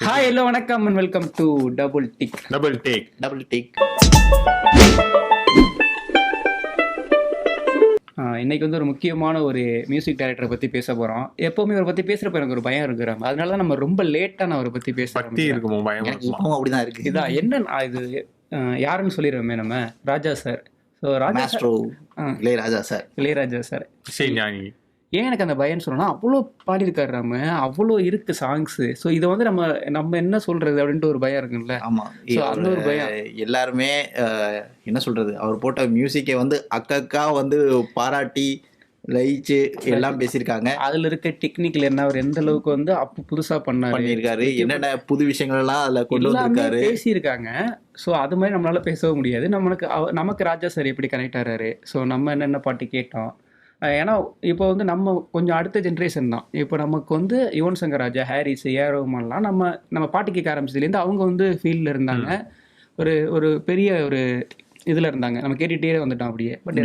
Hi hello வணக்கம் and welcome to Double Tick. இன்னைக்கு வந்து ஒரு முக்கியமான ஒரு மியூசிக் டைரக்டரை பற்றி பேச போகிறோம். எப்போவுமே அவரை பற்றி பேசுகிறப்ப எனக்கு ஒரு பயம் இருக்கிறாங்க. அதனால தான் நம்ம ரொம்ப லேட்டாக நான் அவரை பற்றி பேசுகிறோம். அப்படிதான் இருக்கு. இதான் என்ன இது யாருன்னு சொல்லிடுவோமே நம்ம Raja sir. So Ilaiyaraaja sir. Ilaiyaraaja sir ஏன் எனக்கு அந்த பயம்னு சொன்னோன்னா அவ்வளோ பாடியிருக்காரு நம்ம, அவ்வளோ இருக்கு சாங்ஸு. ஸோ இதை வந்து நம்ம என்ன சொல்றது அப்படின்ட்டு ஒரு பயம் இருக்குல்ல. ஆமாம், அந்த ஒரு பயம் எல்லாருமே என்ன சொல்றது, அவர் போட்ட மியூசிக்கை வந்து அக்கா வந்து பாராட்டி லயிச்சு எல்லாம் பேசியிருக்காங்க. அதுல இருக்க டெக்னிக்கல் என்ன, அவர் எந்த அளவுக்கு வந்து அப்போ புதுசா பண்ணியிருக்காரு, என்னென்ன புது விஷயங்கள் எல்லாம் அதுல கொண்டு வந்திருக்காரு, பேசியிருக்காங்க. ஸோ அது மாதிரி நம்மளால பேசவும் முடியாது. நமக்கு ராஜா சார் எப்படி கனெக்ட் ஆகிறாரு. ஸோ நம்ம என்னென்ன பாட்டு கேட்டோம். ஏன்னா இப்போ வந்து நம்ம கொஞ்சம் அடுத்த ஜென்ரேஷன் தான். இப்போ நமக்கு வந்து யுவன் சங்கர் ராஜா, ஹாரிஸ், ஏஆர் ரஹ்மான்லாம் நம்ம பாட்டு கேட்க ஆரம்பிச்சதுலேருந்து அவங்க வந்து ஃபீல்டில் இருந்தாங்க. ஒரு பெரிய ஒரு இதுல இருந்தாங்க. நம்ம கேட்டுட்டே வந்துட்டோம் அப்படியே. பட்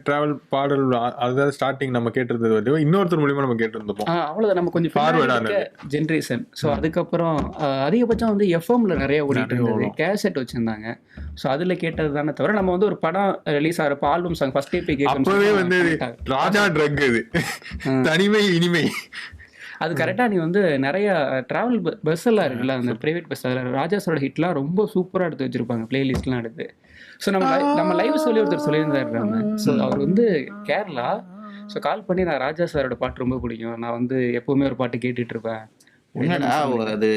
டிராவல் பாடல் அதாவது ஸ்டார்டிங் நம்ம கேட்டிருந்தது வந்து இன்னொருத்தர் மூலியமா நம்ம கேட்டிருந்தோம். அவ்வளவுதான், நம்ம கொஞ்சம் ஃபார்வர்டான ஜென்ரேஷன். ஸோ அதுக்கப்புறம் அதிகபட்சம் வந்து எஃப்எம்ல நிறைய ஓடிட்டு இருந்தது, கேசட் வச்சிருந்தாங்க. ஸோ அதுல கேட்டது தானே தவிர நம்ம வந்து ஒரு படம் ரிலீஸ் ஆகிறப்ப ஆல்பம் சாங் ஃபர்ஸ்ட் டே அப்பவே வந்து ராஜா ட்ரக் இது தனிமை இனிமை அது கரெக்டாக. நீ வந்து நிறைய ட்ராவல் பஸ் எல்லாம் இருக்குல்ல, அந்த ப்ரைவேட் பஸ், அதில் ராஜாஸோட ஹிட்லாம் ரொம்ப சூப்பராக எடுத்து வச்சிருப்பாங்க, பிளேலிஸ்ட்லாம் எடுத்து. ஸோ நம்ம லைவ் சொல்லி ஒருத்தர் சொல்லியிருந்தாரு. ஸோ அவர் வந்து கேரளா. ஸோ கால் பண்ணி நான் ராஜா சாரோட பாட்டு ரொம்ப பிடிக்கும், நான் வந்து எப்பவுமே ஒரு பாட்டு கேட்டுட்டு இருப்பேன். அது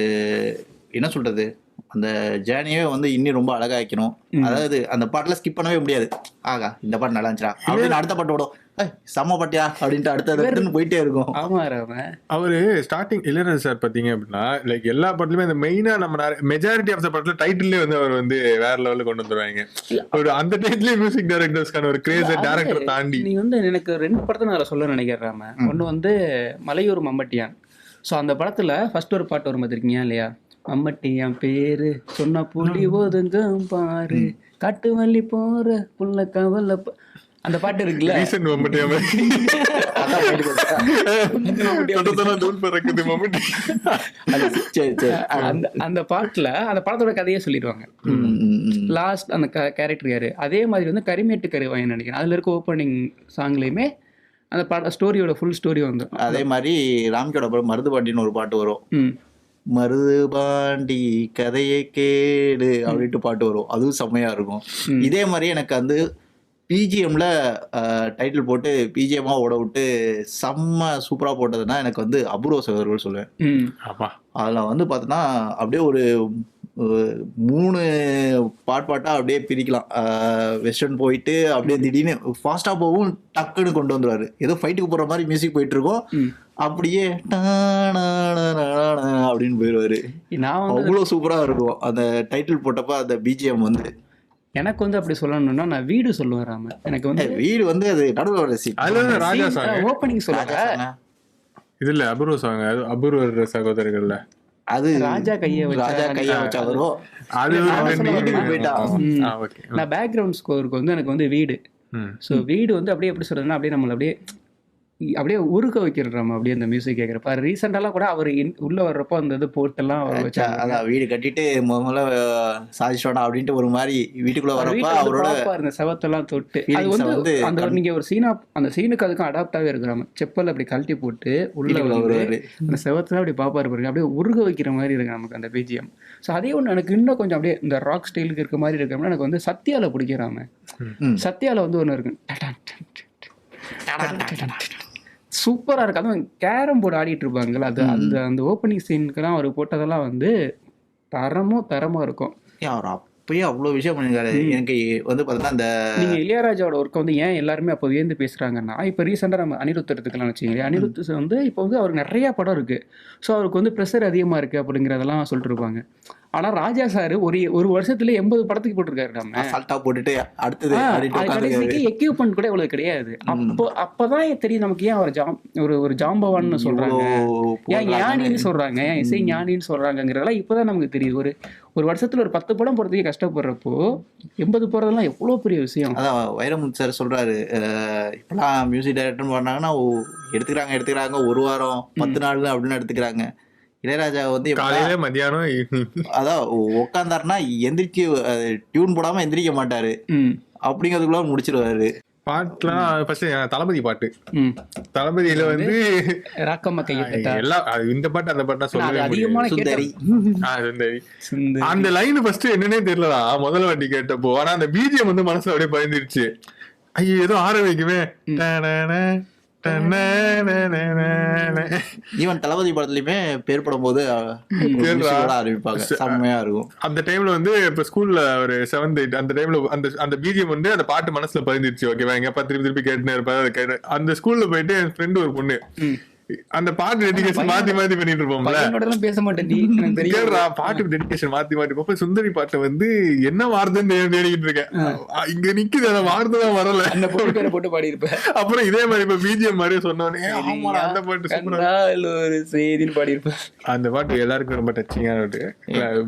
என்ன சொல்றது, அந்த ஜேர்னியே வந்து இன்னும் ரொம்ப அழகா வைக்கணும். அதாவது அந்த பாட்டுல ஸ்கிப் பண்ணவே முடியாது. ஆகா இந்த பாட்டு நல்லா இருந்துச்சா அப்படின்னு அடுத்த பாட்டு ஓடும், செம்ம பாட்டியா அப்படின்ட்டு அடுத்த போயிட்டே இருக்கும். அவரு ஸ்டார்டிங் இளையராஜா சார் பாத்தீங்க அப்படின்னா லைக் எல்லா பாட்டுலயுமே அந்த மெயினா நம்ம மெஜாரிட்டி ஆஃப் த பாட்டுல டைட்டிலே வந்து அவர் வந்து வேற லெவல்ல கொண்டு வந்துருவாங்க. ஒரு அந்த டைட்டிலே மியூசிக் டைரக்டர்ஸ்க்கான ஒரு கிரேஸ் டைரக்டர் தாண்டி நீ வந்து எனக்கு 2 படத்தை நான் சொல்ல நினைக்கிறேன். ஒன்னு வந்து மலையூர் மம்பட்டியான். ஸோ அந்த படத்துல ஃபர்ஸ்ட் ஒரு பாட்டு வரும் பார்த்திருக்கீங்க இல்லையா, மம்மட்டியான் பேரு சொன்ன புள்ளி ஒதுங்க பாரு, காட்டு வள்ளி போற புள்ள கவலை, அந்த பாட்டு இருக்குல்ல. அந்த பாட்டுல அந்த படத்தோட கதையே சொல்லிடுவாங்க. லாஸ்ட் அந்த கேரக்டர் யாரு, அதே மாதிரி வந்து கரிமேட்டு கருவாயின்னு நினைக்கிறேன். அதுல இருக்க ஓப்பனிங் சாங்லயுமே அந்த பாட ஸ்டோரியோட ஃபுல் ஸ்டோரி வந்து. அதே மாதிரி ராம்கோட மருது பாண்டின்னு ஒரு பாட்டு வரும், மருது பாண்டி கதையை கேடு அப்படின்ட்டு பாட்டு வரும், அதுவும் செம்மையா இருக்கும். இதே மாதிரி எனக்கு வந்து பிஜிஎம்ல டைட்டில் போட்டு பிஜிஎம்மா ஓட விட்டு செம்ம சூப்பரா போட்டதுன்னா எனக்கு வந்து அபூர்வ சகோதரர்கள் சொல்லுவேன். அதில் வந்து பார்த்தோன்னா அப்படியே ஒரு 3 பாட்டா அப்படியே பிரிக்கலாம். வெஸ்டர்ன் போயிட்டு அப்படியே திடீர்னு ஃபாஸ்டா போகும், டக்குன்னு கொண்டு வந்துருவாரு. ஏதோ ஃபைட்டுக்கு போற மாதிரி மியூசிக் போயிட்டு இருக்கோம், அப்படியே அப்படின்னு போயிடுவாரு. அவ்வளோ சூப்பரா இருக்கும் அந்த டைட்டில் போட்டப்ப அந்த பிஜிஎம் வந்து. எனக்கு வந்து அப்படி சொல்லணும்னா நான் வீடு சொல்லுவேன். எனக்கு வந்து வீடு வந்து அது நடுவில் ராஜா சாங் ஓப்பனிங் சொல்லுவாங்க. இதுல அபூர்வ சாங், அபூர்வ சகோதரர்கள்ல அது ராஜா கையை வச்சா வரும். நான் பேக்ரவுண்ட் ஸ்கோருக்கு வந்து எனக்கு வந்து வீடு. ஸோ வீடு வந்து அப்படியே எப்படி சொல்றதுன்னா அப்படியே நம்மளை அப்படியே உருக்க வைக்கிறோம் அப்படியே அந்த மியூசிக் கேட்குறப்ப. ரீசெண்டாலாம் கூட அவர் உள்ள வர்றப்போ அந்த இது போட்டெல்லாம் அதான் வீடு கட்டிட்டு முதல்ல சாதிச்சோடா அப்படின்ட்டு ஒரு மாதிரி வீட்டுக்குள்ள வரப்ப அவரோட அந்த செவத்தெல்லாம் தொட்டு அது வந்து அந்த நீங்க ஒரு சீனா அந்த சீனுக்கு அதுக்கும் அடாப்டாவே இருக்கிறாங்க. செப்பல் அப்படி கழட்டி போட்டு உள்ள வருவாரு, அந்த செவத்தெல்லாம் அப்படி பாப்பாரு பாருங்க, அப்படியே உருக வைக்கிற மாதிரி இருக்கு நமக்கு அந்த பிஜிஎம். ஸோ அதே ஒன்று எனக்கு இன்னும் கொஞ்சம் அப்படியே இந்த ராக் ஸ்டைலுக்கு இருக்க மாதிரி இருக்கிறோம்னா எனக்கு வந்து சத்யால பிடிக்கிறாம. சத்யால வந்து ஒன்று இருக்கு சூப்பரா இருக்கு. அதுவும் கேரம் போர்டு ஆடிட்டு இருப்பாங்கல்ல, அது அந்த ஓப்பனிங் சீனுக்கெல்லாம் அவர் போட்டதெல்லாம் வந்து தரமா இருக்கும். அப்பயே அவ்வளோ விஷயம் பண்ணிருக்காரு. எனக்கு வந்து பார்த்தீங்கன்னா அந்த நீங்க இளையராஜாவோட ஒர்க்கை வந்து ஏன் எல்லாருமே அப்போ வியந்து பேசுறாங்கன்னா, இப்போ ரீசெண்டாக நம்ம அனிருத் எடுத்துக்கலாம் வச்சுக்கோங்க. அனிருத் வந்து இப்போ வந்து அவருக்கு நிறைய படம் இருக்கு. ஸோ அவருக்கு வந்து ப்ரெஷர் அதிகமாக இருக்கு அப்படிங்கிறதெல்லாம் சொல்லிட்டு இருப்பாங்க. ஆனா ராஜா சார் ஒரு வருஷத்துல 80 படத்துக்கு போட்டிருக்காரு. நம்ம போட்டுட்டு அடுத்தது எக்யூப்மெண்ட் கூட இவ்வளவு கிடையாது. அப்பதான் தெரியும் நமக்கு ஏன் அவர் ஒரு ஜாம்பவான்னு சொல்றாங்க, ஏன் ஞானின்னு சொல்றாங்க, ஏன் இசை ஞானின்னு சொல்றாங்கிறதெல்லாம் இப்பதான் நமக்கு தெரியுது. ஒரு வருஷத்துல ஒரு 10 படம் போறதுக்கே கஷ்டப்படுறப்போ 80 போறதெல்லாம் எவ்வளவு பெரிய விஷயம். அதான் வைரமுத்து சார் சொல்றாரு, இப்பெல்லாம் மியூசிக் டைரக்டர்னு பண்ணாங்கன்னா எடுத்துக்கிறாங்க 1 வாரம் 10 நாள் அப்படின்னு எடுத்துக்கிறாங்க. இளையராஜா வந்து காலையில மத்தியானம் evening. அதான் உட்காந்தாருன்னா எந்திரிச்சு டியூன் போடாம எந்திரிக்க மாட்டாரு, அப்படிங்கிறதுக்குள்ள முடிச்சிருவாரு. பாட்டுலாம் ஃபர்ஸ்ட் தளபதி பாட்டு. தளபதியில வந்து ராக்கம்மா கையெழுத்தா எல்லாம் இந்த பாட்டு அந்த பாட்டு சொல்லவே அதிகமான சுந்தரி சுந்தரி அந்த லைன் ஃபர்ஸ்ட் என்னன்னே தெரியலடா முதல்ல வாட்டி கேட்டப்போ. ஆனா அந்த பிஜிஎம் வந்து மனசுல அப்படியே பயந்துருச்சு. ஐயோ ஏதோ ஆர வைக்குமே. ஈவன் தளபதி படத்துலயுமே பேர் படும் போது ஆரம்பிப்பாங்க, செம்மையா இருக்கும். அந்த டைம்ல வந்து இப்ப ஸ்கூல்ல ஒரு 7th 8 அந்த டைம்ல அந்த பிஜிஎம் வந்து அந்த பாட்டு மனசுல பதிஞ்சிருச்சு. ஓகேவா, எங்க திருப்பி திருப்பி கேட்டுனே இருப்பாரு. அந்த ஸ்கூல்ல போயிட்டு என் ஃப்ரெண்ட் ஒரு பொண்ணு அந்த பாட்டு டெடிகேஷன் மாத்தி மாத்தி பண்ணிட்டு இருப்போம்ல. பேச மாட்டேன் பாட்டு டெடிகேஷன் மாத்தி மாத்தி போப்ப சுந்தரி பாட்டை வந்து என்ன வார்த்தைன்னு தேடிக்கிட்டு இருக்கேன். இங்க நிக்குது அந்த வார்த்தை தான் வரல. அந்த போட்டு போட்டு பாடி இருப்பேன். அப்புறம் இதே மாதிரி இப்ப பிஜிஎம் மாதிரி சொன்னோன்னே அந்த பாட்டு ஒரு செய்தின்னு பாடி இருப்பேன். அந்த பாட்டு எல்லாருக்கும் ரொம்ப டச்சிங்கான பாட்டு.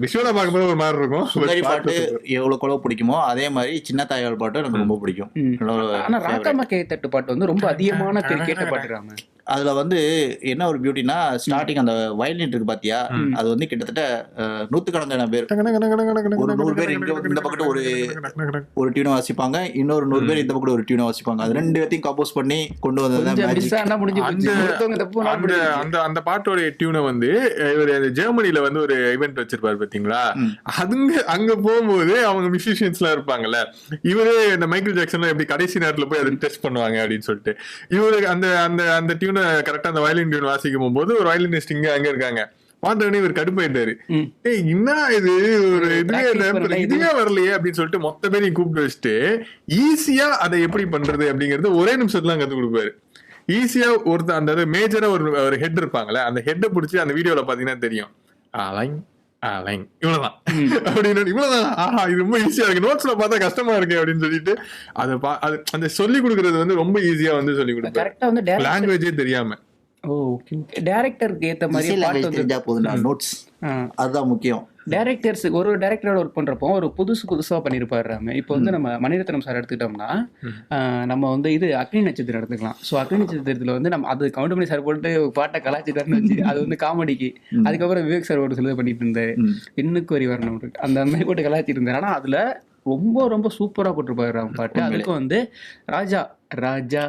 விஷுவலா பார்க்கும்போது ஒரு மாதிரி இருக்கும். சுந்தரி பாட்டு எவ்வளவு கூட பிடிக்குமோ அதே மாதிரி சின்ன தாயால் பாட்டு எனக்கு ரொம்ப பிடிக்கும். ஆனா ராக்கம்மா கைத்தட்டு பாட்டு வந்து ரொம்ப அதிகமான கேட்ட பாட்டுறாங்க. அதுல வந்து என்ன ஒரு பியூட்டினா, ஸ்டார்டிங் அந்த வயலின் இருக்கு பாத்தியா, அது வந்து கிட்டத்தட்ட 100கணக்கான பேர், ஒரு 100 பேர் இந்த பக்கத்து ஒரு டியூனை வாசிப்பாங்க, இன்னொரு 100 பேர் இந்த பக்கத்து ஒரு டியூனை வாசிப்பாங்க. அது ரெண்டு பேர்த்தையும் கம்போஸ் பண்ணி கொண்டு வந்தது. அந்த பாட்டோட டியூனை வந்து இவர் ஜெர்மனில வந்து ஒரு ஈவென்ட் வச்சிருப்பாரு பாத்தீங்களா. அங்க போகும்போது அவங்க மியூசிஷியன்ஸ் எல்லாம் இருப்பாங்கல்ல, இவரே இந்த மைக்கேல் ஜாக்சன் எப்படி கடைசி நேரத்துல போய் அதை டெஸ்ட் பண்ணுவாங்க அப்படின்னு சொல்லிட்டு இவரு அந்த டியூனை கரெக்டா அந்த வயலின் டியூன் வாசிக்கும் போது ஒரு வயலினிஸ்ட் இங்க அங்க இருக்காங்க. பார்த்தவனே இவர் கடுப்பாயிட்டாரு. என்ன இது ஒரு இதுவே வரலையே அப்படின்னு சொல்லிட்டு மொத்த பேரையும் கூப்பிட்டு வச்சுட்டு ஈஸியா அதை எப்படி பண்றது அப்படிங்கறது ஒரே நிமிஷத்துல கத்து கொடுப்பாரு. ஈஸியா ஒருத்தர் அந்த மேஜரா ஒரு ஹெட் இருப்பாங்கல்ல, அந்த ஹெட்டை பிடிச்சி அந்த வீடியோல பாத்தீங்கன்னா தெரியும். இவ்வளவுதான் அப்படின்னு இவ்வளவுதான். ஆஹா இது ரொம்ப ஈஸியா இருக்கு, நோட்ஸ்ல பார்த்தா கஷ்டமா இருக்கு அப்படின்னு சொல்லிட்டு அதை அந்த சொல்லி கொடுக்கறது வந்து ரொம்ப ஈஸியா வந்து சொல்லி கொடுப்பாரு, லாங்குவேஜே தெரியாம. டைரக்டருக்கு ஏத்த மாதிரி தெரிஞ்சா போதும், நோட்ஸ் அதுதான் முக்கியம். டைரக்டர்ஸ் ஒரு டைரக்டரோட ஒர்க் பண்றப்போ ஒரு புதுசா பண்ணிருப்பாரு. இப்போ வந்து நம்ம மணிரத்னம் சார் எடுத்துக்கிட்டோம்னா, நம்ம வந்து இது அக்னி நட்சத்திரம் எடுத்துக்கலாம். ஸோ அக்னி நட்சத்திரத்துல வந்து நம்ம அது கவுண்டமணி சார் போட்டு பாட்டை கலாச்சிட்டாருன்னு வச்சு அது வந்து காமெடிக்கு. அதுக்கப்புறம் விவேக் சார் ஒரு சிலது பண்ணிட்டு இருந்தாரு, இன்னுக்கு வரி வரணும் அந்த மாதிரி போட்டு கலாச்சிட்டு இருந்தாரு. ஆனா அதுல ரொம்ப ரொம்ப சூப்பரா போட்டிருப்பாரு அவன் பாட்டு. அதுக்கு வந்து ராஜா ராஜா